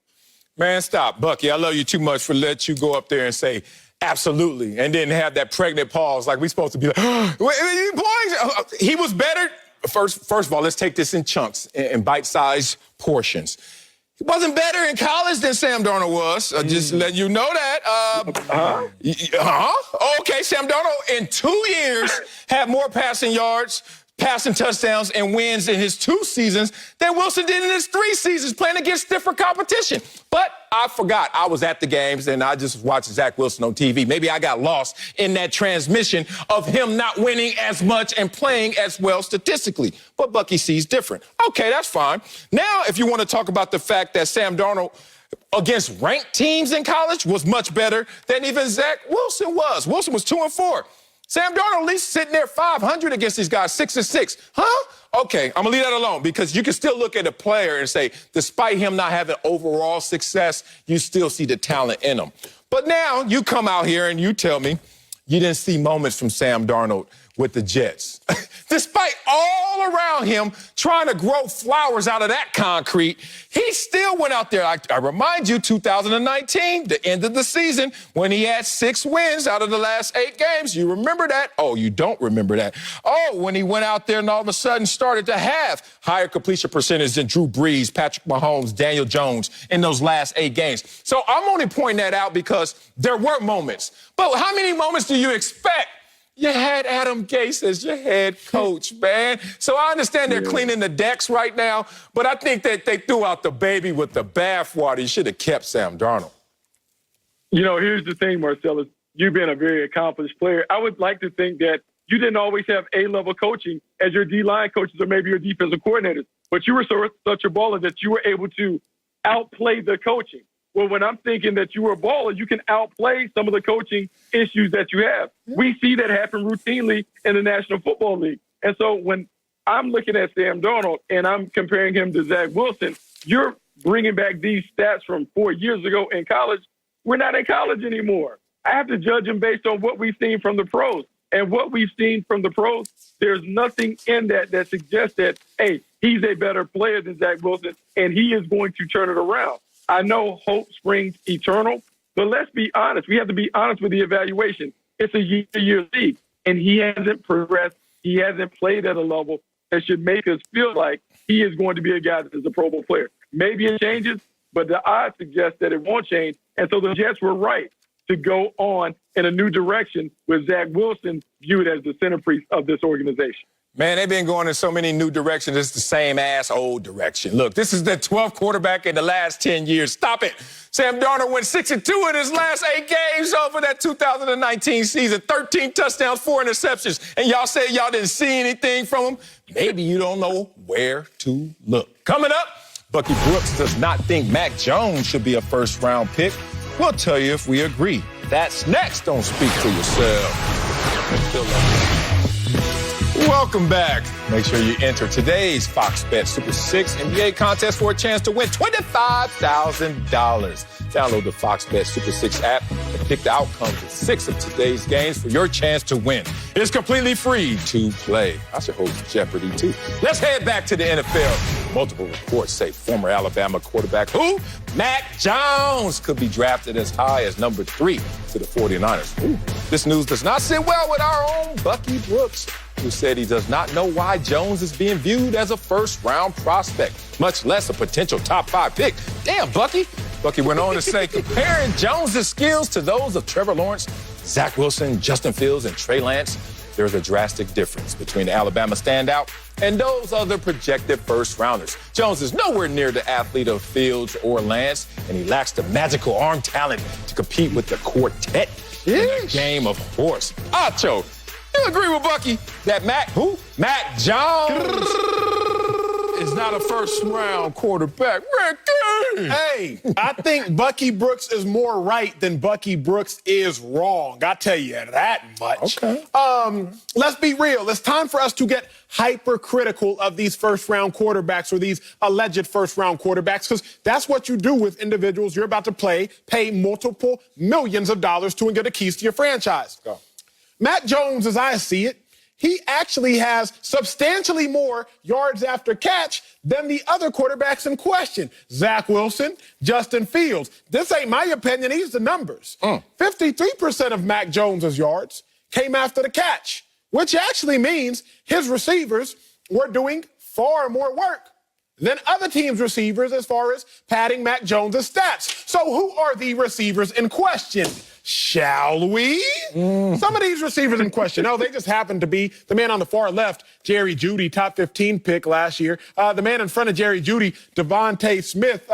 Speaker 1: Man, stop. Bucky, I love you too much for let you go up there and say, absolutely, and then have that pregnant pause like we're supposed to be like, boys, he was better. First of all, let's take this in chunks, in bite-sized portions. He wasn't better in college than Sam Darnold was. Just let you know that. Okay, Sam Darnold in 2 years had more passing yards, passing touchdowns, and wins in his 2 seasons than Wilson did in his 3 seasons playing against different competition. But I forgot. I was at the games, and I just watched Zach Wilson on TV. Maybe I got lost in that transmission of him not winning as much and playing as well statistically. But Bucky sees different. Okay, that's fine. Now, if you want to talk about the fact that Sam Darnold against ranked teams in college was much better than even Zach Wilson was. Wilson was 2-4. Sam Darnold at least sitting there 500 against these guys, 6-6. Huh? Okay, I'm going to leave that alone because you can still look at a player and say, despite him not having overall success, you still see the talent in him. But now you come out here and you tell me you didn't see moments from Sam Darnold with the Jets. Despite all around him trying to grow flowers out of that concrete, he still went out there. I remind you, 2019, the end of the season, when he had 6 wins out of the last 8 games. You remember that? Oh, you don't remember that. Oh, when he went out there and all of a sudden started to have higher completion percentage than Drew Brees, Patrick Mahomes, Daniel Jones in those last 8 games. So I'm only pointing that out because there were moments. But how many moments do you expect? You had Adam Gase as your head coach, man. So I understand they're cleaning the decks right now, but I think that they threw out the baby with the bathwater. You should have kept Sam Darnold.
Speaker 6: Here's the thing, Marcellus. You've been a very accomplished player. I would like to think that you didn't always have A-level coaching as your D-line coaches or maybe your defensive coordinators, but you were such a baller that you were able to outplay the coaching. Well, when I'm thinking that you were a baller, you can outplay some of the coaching issues that you have. We see that happen routinely in the National Football League. And so when I'm looking at Sam Darnold and I'm comparing him to Zach Wilson, you're bringing back these stats from 4 years ago in college. We're not in college anymore. I have to judge him based on what we've seen from the pros. And what we've seen from the pros, there's nothing in that suggests that, hey, he's a better player than Zach Wilson, and he is going to turn it around. I know hope springs eternal, but let's be honest. We have to be honest with the evaluation. It's a year-to-year league, and he hasn't progressed. He hasn't played at a level that should make us feel like he is going to be a guy that is a Pro Bowl player. Maybe it changes, but the odds suggest that it won't change. And so the Jets were right to go on in a new direction with Zach Wilson viewed as the centerpiece of this organization.
Speaker 1: Man, they've been going in so many new directions. It's the same ass old direction. Look, this is the 12th quarterback in the last 10 years. Stop it. Sam Darnold went 6-2 in his last 8 games over that 2019 season. 13 touchdowns, 4 interceptions. And y'all say y'all didn't see anything from him? Maybe you don't know where to look. Coming up, Bucky Brooks does not think Mac Jones should be a first-round pick. We'll tell you if we agree. That's next on Speak for Yourself. Welcome back. Make sure you enter today's Fox Bet Super 6 NBA contest for a chance to win $25,000. Download the Fox Bet Super 6 app and pick the outcomes of 6 of today's games for your chance to win. It's completely free to play. I should host Jeopardy, too. Let's head back to the NFL. Multiple reports say former Alabama quarterback Mac Jones could be drafted as high as number 3 to the 49ers. This news does not sit well with our own Bucky Brooks, who said he does not know why Jones is being viewed as a first-round prospect, much less a potential top 5 pick. Damn, Bucky. Bucky went on to say, comparing Jones' skills to those of Trevor Lawrence, Zach Wilson, Justin Fields, and Trey Lance, there's a drastic difference between the Alabama standout and those other projected first-rounders. Jones is nowhere near the athlete of Fields or Lance, and he lacks the magical arm talent to compete with the quartet in a game of horse. Acho, you agree with Bucky that Mac Jones is not a first-round quarterback?
Speaker 2: Hey, I think Bucky Brooks is more right than Bucky Brooks is wrong. I tell you that much.
Speaker 1: Okay.
Speaker 2: Let's be real. It's time for us to get hypercritical of these first-round quarterbacks or these alleged first-round quarterbacks, because that's what you do with individuals you're about to pay multiple millions of dollars to and get the keys to your franchise.
Speaker 1: Go.
Speaker 2: Mac Jones, as I see it, he actually has substantially more yards after catch than the other quarterbacks in question. Zach Wilson, Justin Fields. This ain't my opinion. These are the numbers. 53% of Mac Jones's yards came after the catch, which actually means his receivers were doing far more work than other teams' receivers as far as padding Mac Jones's stats. So who are the receivers in question? Shall we? Some of these receivers in question, they just happen to be the man on the far left, Jerry Jeudy, top 15 pick last year. The man in front of Jerry Jeudy, Devontae Smith,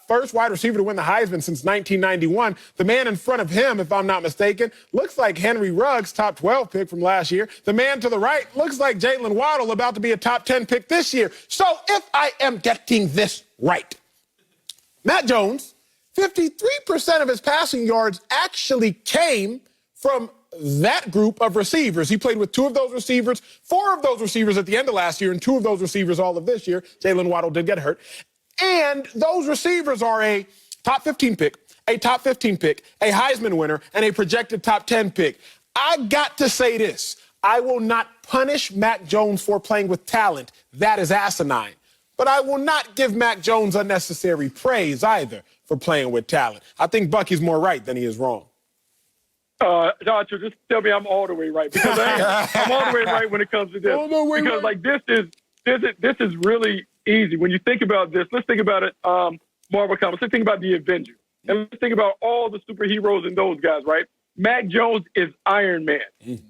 Speaker 2: first wide receiver to win the Heisman since 1991. The man in front of him, if I'm not mistaken, looks like Henry Ruggs, top 12 pick from last year. The man to the right looks like Jalen Waddle, about to be a top 10 pick this year. So if I am getting this right, Mac Jones, 53% of his passing yards actually came from that group of receivers. He played with 2 of those receivers, 4 of those receivers at the end of last year, and 2 of those receivers all of this year. Jalen Waddle did get hurt. And those receivers are a top 15 pick, a top 15 pick, a Heisman winner, and a projected top 10 pick. I got to say this. I will not punish Mac Jones for playing with talent. That is asinine. But I will not give Mac Jones unnecessary praise either for playing with talent. I think Bucky's more right than he is wrong.
Speaker 6: Doctor, just tell me I'm all the way right, because I'm all the way right when it comes to this. Because like this is really easy. When you think about this, let's think about it, Marvel Comics. Let's think about the Avengers. And let's think about all the superheroes and those guys, right? Mac Jones is Iron Man.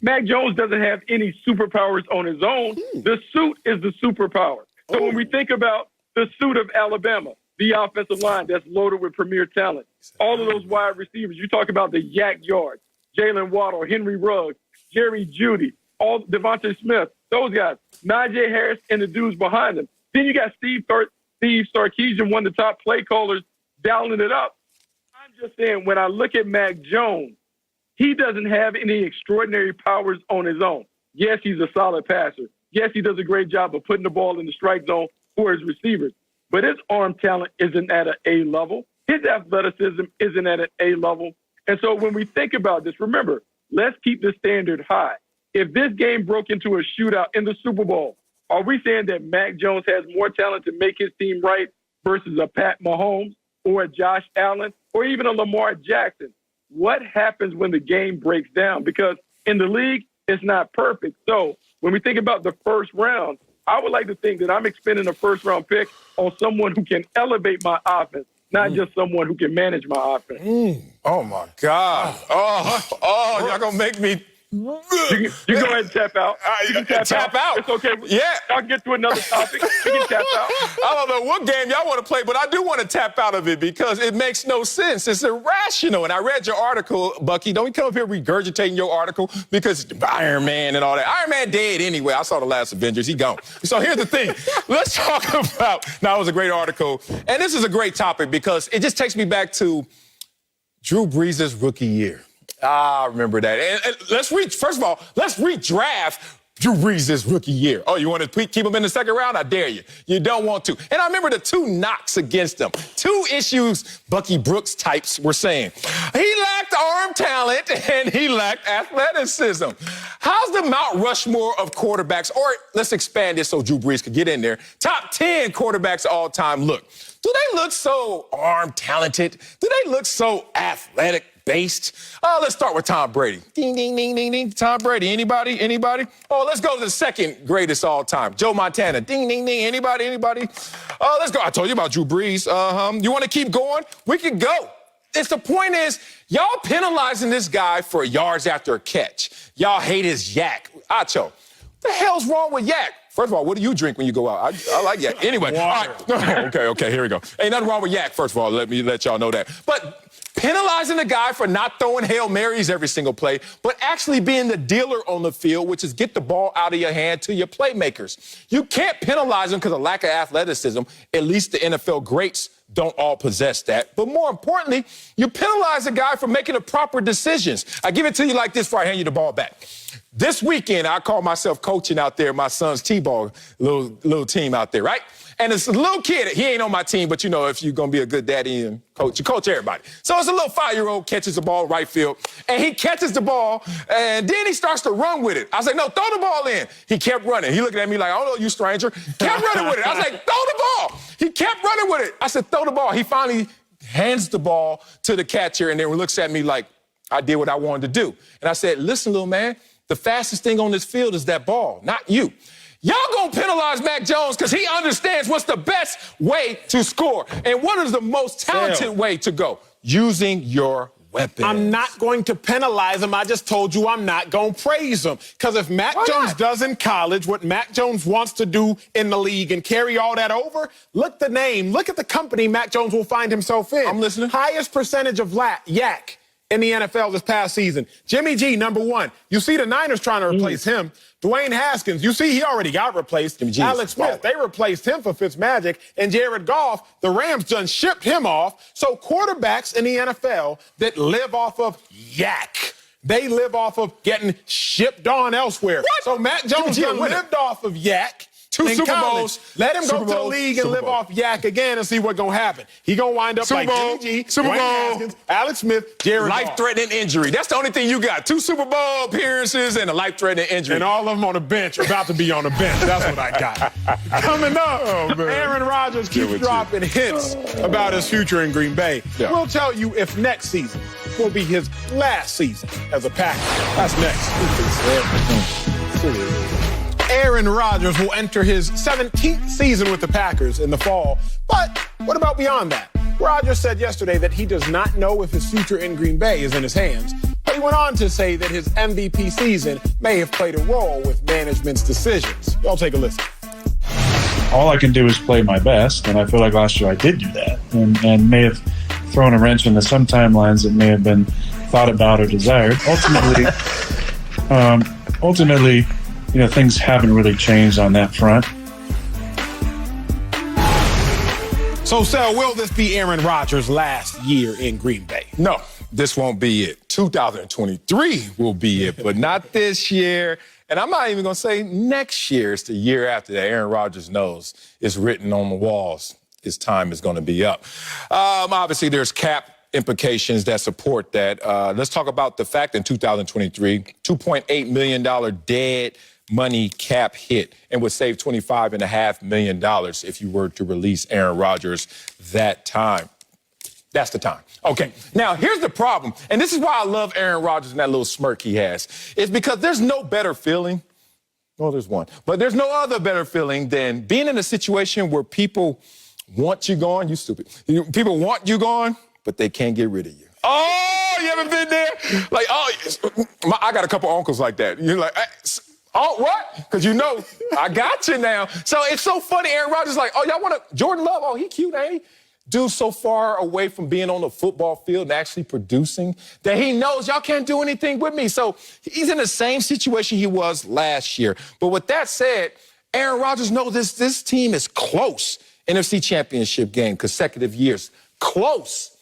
Speaker 6: Mac Jones doesn't have any superpowers on his own. The suit is the superpower. So when we think about the suit of Alabama, the offensive line that's loaded with premier talent, All of those wide receivers. You talk about the yak yards, Jalen Waddle, Henry Ruggs, Jerry Jeudy, all Devontae Smith, those guys, Najee Harris and the dudes behind them. Then you got Steve Sarkisian, one of the top play callers, dialing it up. I'm just saying, when I look at Mac Jones, he doesn't have any extraordinary powers on his own. Yes, he's a solid passer. Yes, he does a great job of putting the ball in the strike zone for his receivers. But his arm talent isn't at an A level. His athleticism isn't at an A level. And so when we think about this, remember, let's keep the standard high. If this game broke into a shootout in the Super Bowl, are we saying that Mac Jones has more talent to make his team right versus a Pat Mahomes or a Josh Allen or even a Lamar Jackson? What happens when the game breaks down? Because in the league, it's not perfect. So when we think about the first round, I would like to think that I'm expending a first-round pick on someone who can elevate my offense, not just someone who can manage my offense.
Speaker 1: Oh, my God. Oh, y'all going to make me.
Speaker 6: You can go ahead and tap out. You can
Speaker 1: tap out.
Speaker 6: It's okay.
Speaker 1: Yeah.
Speaker 6: Y'all can get to another topic. You can tap out.
Speaker 1: I don't know what game y'all want to play, but I do want to tap out of it because it makes no sense. It's irrational. And I read your article, Bucky. Don't you come up here regurgitating your article because Iron Man and all that. Iron Man dead anyway. I saw the last Avengers. He gone. So here's the thing. Let's talk about, now it was a great article. And this is a great topic because it just takes me back to Drew Brees' rookie year. I remember that. And first of all, let's redraft Drew Brees' rookie year. Oh, you want to keep him in the second round? I dare you. You don't want to. And I remember the two knocks against him. Two issues Bucky Brooks types were saying. He lacked arm talent and he lacked athleticism. How's the Mount Rushmore of quarterbacks, or let's expand this so Drew Brees could get in there, top 10 quarterbacks all time look? Do they look so arm talented? Do they look so athletic? Based. Let's start with Tom Brady. Ding, ding, ding, ding, ding. Tom Brady. Anybody? Oh, let's go to the second greatest all time. Joe Montana. Ding, ding, ding. Anybody? Let's go. I told you about Drew Brees. You want to keep going? We can go. The point is, y'all penalizing this guy for yards after a catch. Y'all hate his yak. Acho, what the hell's wrong with yak? First of all, what do you drink when you go out? I like yak. Anyway, all right. Okay, here we go. Ain't nothing wrong with yak, first of all. Let me let y'all know that. But penalizing the guy for not throwing Hail Marys every single play, but actually being the dealer on the field, which is get the ball out of your hand to your playmakers. You can't penalize him because of lack of athleticism. At least the NFL greats don't all possess that. But more importantly, you penalize a guy for making the proper decisions. I give it to you like this before I hand you the ball back. This weekend, I call myself coaching out there, my son's T-ball little team out there, right? And it's a little kid. He ain't on my team, but you know, if you're going to be a good daddy and coach, you coach everybody. So it's a little 5-year-old catches the ball right field, and he catches the ball, and then he starts to run with it. I was like, no, throw the ball in. He kept running. He looked at me like, I don't know, you stranger. Kept running with it. I was like, throw the ball. He kept running with it. I said, throw the ball. He finally hands the ball to the catcher, and then looks at me like I did what I wanted to do. And I said, listen, little man, the fastest thing on this field is that ball, not you. Y'all gonna penalize Mac Jones because he understands what's the best way to score. And what is the most talented way to go? Using your weapons.
Speaker 2: I'm not going to penalize him. I just told you I'm not going to praise him. Because if Mac Jones does in college what Mac Jones wants to do in the league and carry all that over, look the name, look at the company Mac Jones will find himself in.
Speaker 1: I'm listening.
Speaker 2: Highest percentage of yak in the NFL this past season. Jimmy G, number one. You see the Niners trying to replace him. Dwayne Haskins, you see he already got replaced. Alex Smith, they replaced him for Fitzmagic. And Jared Goff, the Rams done shipped him off. So quarterbacks in the NFL that live off of yak, they live off of getting shipped on elsewhere. What? So Mac Jones lived off of yak.
Speaker 1: Two Super Bowls.
Speaker 2: Let him go to the league and live off yak again and see what's going to happen. He going to wind up like Jimmy G, Dwayne Haskins, Alex Smith, Jared Goff.
Speaker 1: Life-threatening injury. That's the only thing you got. 2 Super Bowl appearances and a life-threatening injury.
Speaker 2: And all of them on the bench, or about to be on the bench. That's what I got. Coming up, Aaron Rodgers keeps dropping hints about his future in Green Bay. Yeah. We'll tell you if next season will be his last season as a Packer. That's next. Aaron Rodgers will enter his 17th season with the Packers in the fall. But what about beyond that? Rodgers said yesterday that he does not know if his future in Green Bay is in his hands. But he went on to say that his MVP season may have played a role with management's decisions. Y'all take a listen.
Speaker 7: All I can do is play my best, and I feel like last year I did do that, and may have thrown a wrench into some timelines that may have been thought about or desired. Ultimately, things haven't really changed on that front.
Speaker 2: So, Sal, will this be Aaron Rodgers' last year in Green Bay?
Speaker 1: No, this won't be it. 2023 will be it, but not this year. And I'm not even going to say next year. It's the year after that. Aaron Rodgers knows it's written on the walls. His time is going to be up. Obviously, there's cap implications that support that. Let's talk about the fact in 2023, $2.8 million dead money cap hit and would save $25.5 million if you were to release Aaron Rodgers that time. That's the time. Okay, now here's the problem, and this is why I love Aaron Rodgers and that little smirk he has. It's because there's no better feeling. Well, there's one, but there's no other better feeling than being in a situation where people want you gone. You stupid. People want you gone, but they can't get rid of you. Oh, you ever been there? Like, I got a couple uncles like that. You're like, oh, what? Because I got you now. So it's so funny. Aaron Rodgers is like, oh, y'all want to, Jordan Love, oh, he cute, ain't he? Dude so far away from being on the football field and actually producing that he knows y'all can't do anything with me. So he's in the same situation he was last year. But with that said, Aaron Rodgers knows this team is close. NFC Championship game, consecutive years, close.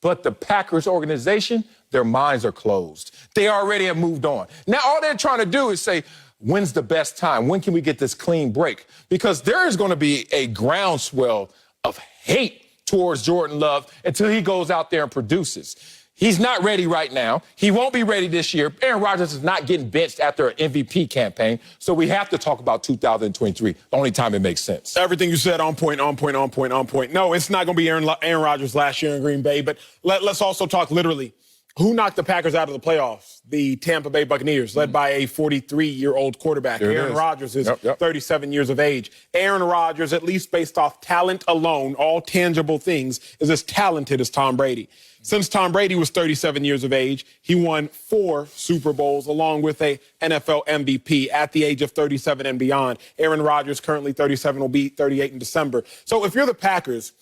Speaker 1: But the Packers organization, their minds are closed. They already have moved on. Now all they're trying to do is say, when's the best time? When can we get this clean break? Because there is going to be a groundswell of hate towards Jordan Love until he goes out there and produces. He's not ready right now. He won't be ready this year. Aaron Rodgers is not getting benched after an MVP campaign, so we have to talk about 2023, the only time it makes sense.
Speaker 2: Everything you said, on point, on point, on point, on point. No, it's not going to be Aaron Rodgers last year in Green Bay, but let's also talk literally. Who knocked the Packers out of the playoffs? The Tampa Bay Buccaneers, led by a 43-year-old quarterback. Aaron Rodgers is 37 years of age. Aaron Rodgers, at least based off talent alone, all tangible things, is as talented as Tom Brady. Since Tom Brady was 37 years of age, he won 4 Super Bowls along with a NFL MVP at the age of 37 and beyond. Aaron Rodgers, currently 37, will be 38 in December. So if you're the Packers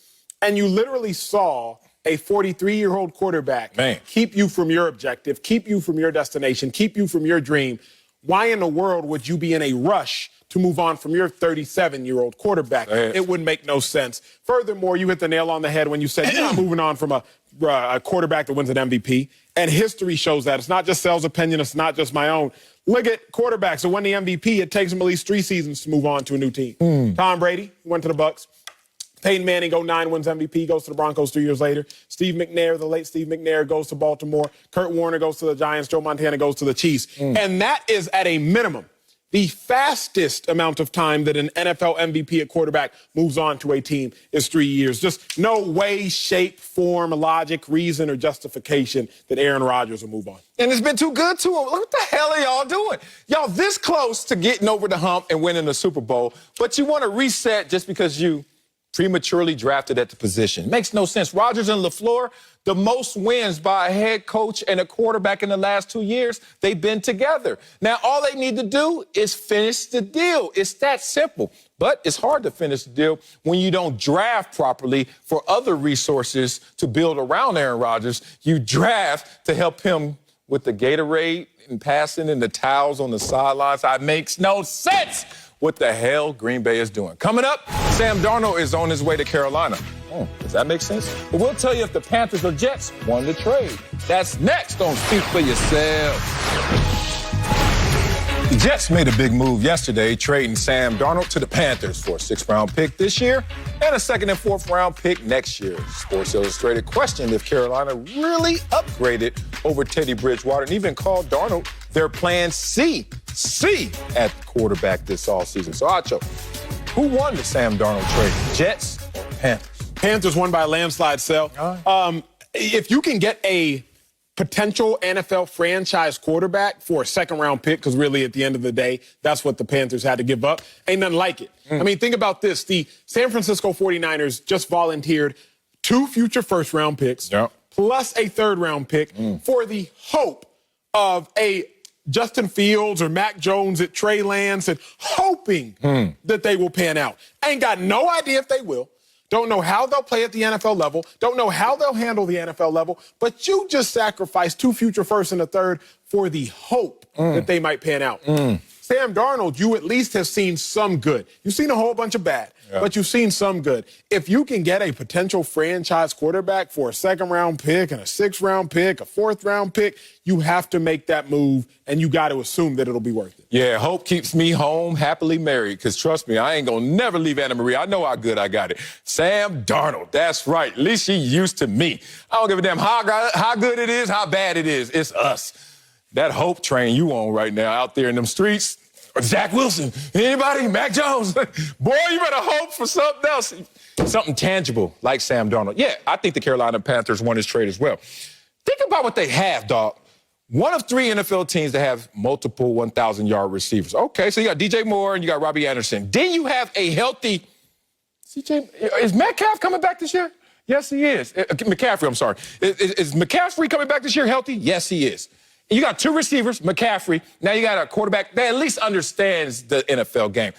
Speaker 2: and you literally saw a 43-year-old quarterback keep you from your objective, keep you from your destination, keep you from your dream, why in the world would you be in a rush to move on from your 37-year-old quarterback? It wouldn't make no sense. Furthermore, you hit the nail on the head when you said you're not moving on from a quarterback that wins an MVP. And history shows that. It's not just Sel's opinion. It's not just my own. Look at quarterbacks that win the MVP. It takes them at least 3 seasons to move on to a new team. Tom Brady went to the Bucs. Peyton Manning, 09, wins MVP, goes to the Broncos 3 years later. Steve McNair, the late Steve McNair, goes to Baltimore. Kurt Warner goes to the Giants. Joe Montana goes to the Chiefs. And that is at a minimum the fastest amount of time that an NFL MVP at quarterback moves on to a team is 3 years. Just no way, shape, form, logic, reason, or justification that Aaron Rodgers will move on.
Speaker 1: And it's been too good to him. What the hell are y'all doing? Y'all this close to getting over the hump and winning the Super Bowl, but you want to reset just because you prematurely drafted at the position. Makes no sense. Rodgers and LaFleur, the most wins by a head coach and a quarterback in the last 2 years, they've been together. Now, all they need to do is finish the deal. It's that simple. But it's hard to finish the deal when you don't draft properly for other resources to build around Aaron Rodgers. You draft to help him with the Gatorade and passing and the towels on the sidelines. That makes no sense. What the hell Green Bay is doing. Coming up, Sam Darnold is on his way to Carolina. Does that make sense? But we'll tell you if the Panthers or Jets won the trade. That's next on Speak for Yourself. The Jets made a big move yesterday, trading Sam Darnold to the Panthers for a 6th-round pick this year and a 2nd and 4th-round pick next year. Sports Illustrated questioned if Carolina really upgraded over Teddy Bridgewater and even called Darnold their plan C at quarterback this offseason. So, Acho, who won the Sam Darnold trade, Jets or Panthers?
Speaker 2: Panthers won by a landslide, Sel. If you can get a potential NFL franchise quarterback for a 2nd-round pick, because really at the end of the day, that's what the Panthers had to give up, ain't nothing like it. I mean, think about this. The San Francisco 49ers just volunteered 2 future 1st-round picks plus a 3rd-round pick for the hope of a Justin Fields or Mac Jones at Trey Lance and hoping that they will pan out. I ain't got no idea if they will. don't know how they'll play at the NFL level, don't know how they'll handle the NFL level, but you just sacrificed 2 future firsts and a third for the hope that they might pan out. Sam Darnold, you at least have seen some good. You've seen a whole bunch of bad, but you've seen some good. If you can get a potential franchise quarterback for a 2nd-round pick and a 6th-round pick, a 4th-round pick, you have to make that move, and you got to assume that it'll be worth it.
Speaker 1: Yeah, hope keeps me home, happily married, because trust me, I ain't going to never leave Anna Marie. I know how good I got it. Sam Darnold, that's right. At least she used to me. I don't give a damn how good it is, how bad it is. It's us. That hope train you on right now out there in them streets. Zach Wilson, anybody? Mac Jones. Boy, you better hope for something else. Something tangible like Sam Darnold. Yeah, I think the Carolina Panthers won this trade as well. Think about what they have, dog. One of 3 NFL teams that have multiple 1,000-yard receivers. Okay, so you got DJ Moore and you got Robbie Anderson. Then you have a healthy Is Metcalf coming back this year? Yes, he is. McCaffrey, I'm sorry. Is McCaffrey coming back this year healthy? Yes, he is. You got 2 receivers, McCaffrey. Now you got a quarterback that at least understands the NFL game.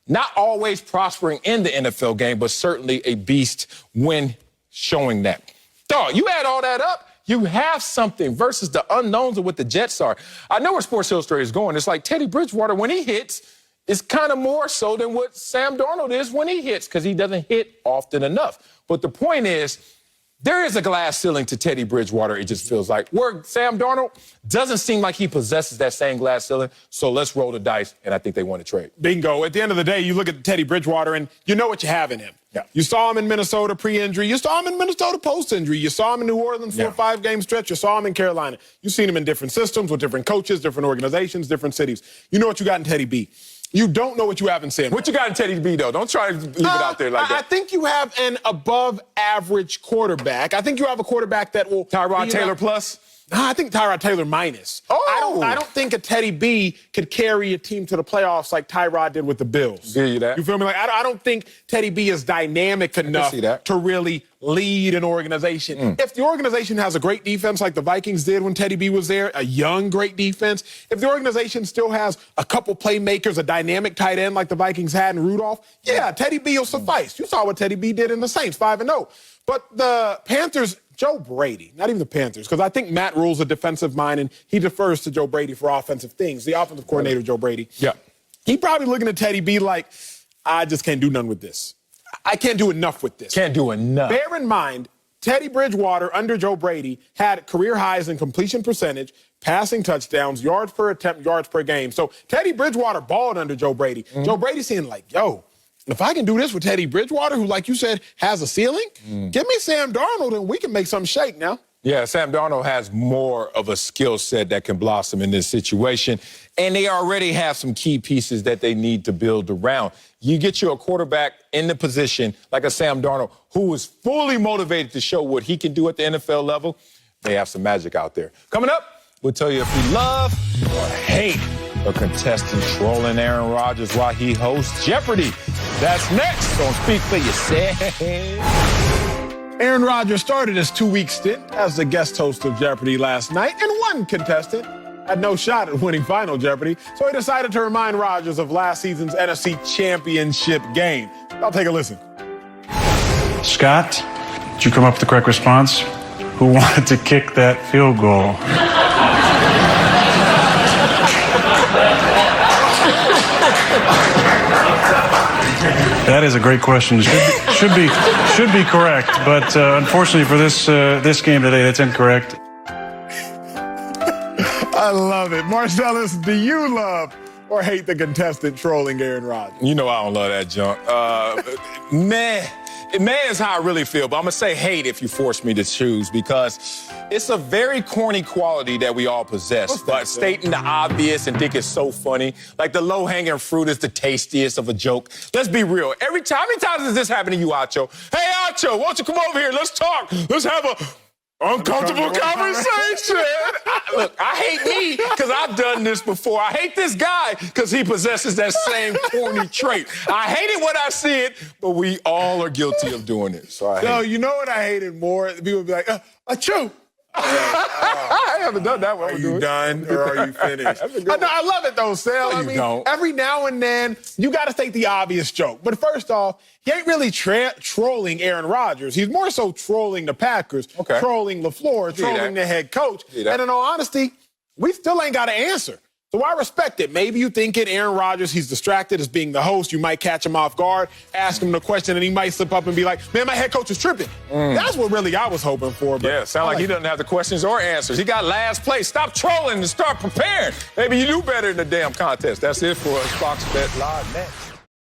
Speaker 1: Not always prospering in the NFL game, but certainly a beast when showing that. Dog, you add all that up, you have something versus the unknowns of what the Jets are. I know where Sports Illustrated is going. It's like Teddy Bridgewater, when he hits, is kind of more so than what Sam Darnold is when he hits, because he doesn't hit often enough. But the point is, there is a glass ceiling to Teddy Bridgewater, it just feels like. Where Sam Darnold doesn't seem like he possesses that same glass ceiling, so let's roll the dice, and I think they want to trade.
Speaker 2: Bingo. At the end of the day, you look at Teddy Bridgewater, and you know what you have in him. Yeah. You saw him in Minnesota pre-injury. You saw him in Minnesota post-injury. You saw him in New Orleans for a 5-game stretch. You saw him in Carolina. You've seen him in different systems with different coaches, different organizations, different cities. You know what you got in Teddy B. You don't know what you have in Sam.
Speaker 1: What you got in Teddy B, though? Don't try to leave it out there like that.
Speaker 2: I think you have an above-average quarterback. I think you have a quarterback that will...
Speaker 1: Tyrod Taylor plus?
Speaker 2: No, I think Tyrod Taylor minus.
Speaker 1: Oh!
Speaker 2: I don't think a Teddy B could carry a team to the playoffs like Tyrod did with the Bills.
Speaker 1: Give you that.
Speaker 2: You feel me? Like I don't think Teddy B is dynamic enough to really lead an organization. If the organization has a great defense like the Vikings did when Teddy B was there, a young, great defense, if the organization still has a couple playmakers, a dynamic tight end like the Vikings had in Rudolph, yeah, Teddy B will suffice. You saw what Teddy B did in the Saints, 5-0. But the Panthers... Joe Brady, not even the Panthers, because I think Matt Rule's a defensive mind, and he defers to Joe Brady for offensive things. The offensive coordinator, Joe Brady.
Speaker 1: Yeah.
Speaker 2: He probably looking at Teddy B like, I just can't do none with this. I can't do enough with this.
Speaker 1: Can't do enough.
Speaker 2: Bear in mind, Teddy Bridgewater under Joe Brady had career highs in completion percentage, passing touchdowns, yards per attempt, yards per game. So Teddy Bridgewater balled under Joe Brady. Joe Brady saying like, yo, if I can do this with Teddy Bridgewater, who, like you said, has a ceiling, give me Sam Darnold and we can make something shake now.
Speaker 1: Yeah, Sam Darnold has more of a skill set that can blossom in this situation. And they already have some key pieces that they need to build around. You get you a quarterback in the position like a Sam Darnold who is fully motivated to show what he can do at the NFL level. They have some magic out there. Coming up, we'll tell you if we love or hate a contestant trolling Aaron Rodgers while he hosts Jeopardy. That's next on Speak for Yourself.
Speaker 2: Aaron Rodgers started his 2-week stint as the guest host of Jeopardy last night, and one contestant had no shot at winning Final Jeopardy, so he decided to remind Rodgers of last season's NFC Championship game. I'll take a listen.
Speaker 7: Scott, did you come up with the correct response? Who wanted to kick that field goal? That is a great question. Should be correct, but unfortunately for this game today, that's incorrect.
Speaker 2: I love it. Marcellus, do you love or hate the contestant trolling Aaron Rodgers?
Speaker 1: You know I don't love that junk. Man is how I really feel, but I'm going to say hate if you force me to choose, because it's a very corny quality that we all possess. But stating the obvious and think it's so funny, like the low-hanging fruit is the tastiest of a joke. Let's be real. How many times does this happen to you, Acho? Hey, Acho, why don't you come over here? Let's talk. Let's have a uncomfortable conversation. Look, I hate me because I've done this before. I hate this guy because he possesses that same corny trait. I hate it when I see it, but we all are guilty of doing it. So I hate it.
Speaker 2: You know what I hated more? People would be like, Achoo.
Speaker 1: I haven't done that one.
Speaker 2: Are you done or are you finished? I love it though, Sal.
Speaker 1: No,
Speaker 2: I
Speaker 1: you
Speaker 2: mean,
Speaker 1: don't.
Speaker 2: every now and then you got to take the obvious joke. But first off, he ain't really trolling Aaron Rodgers. He's more so trolling the Packers, trolling LaFleur, trolling the head coach. And in all honesty, we still ain't got an answer. So I respect it. Maybe you thinking Aaron Rodgers, he's distracted as being the host. You might catch him off guard, ask him the question, and he might slip up and be like, man, my head coach is tripping. That's what really I was hoping for. But
Speaker 1: yeah, sound like he doesn't have the questions or answers. He got last place. Stop trolling and start preparing. Maybe you do better in the damn contest. That's it for us. Fox Bet Live next.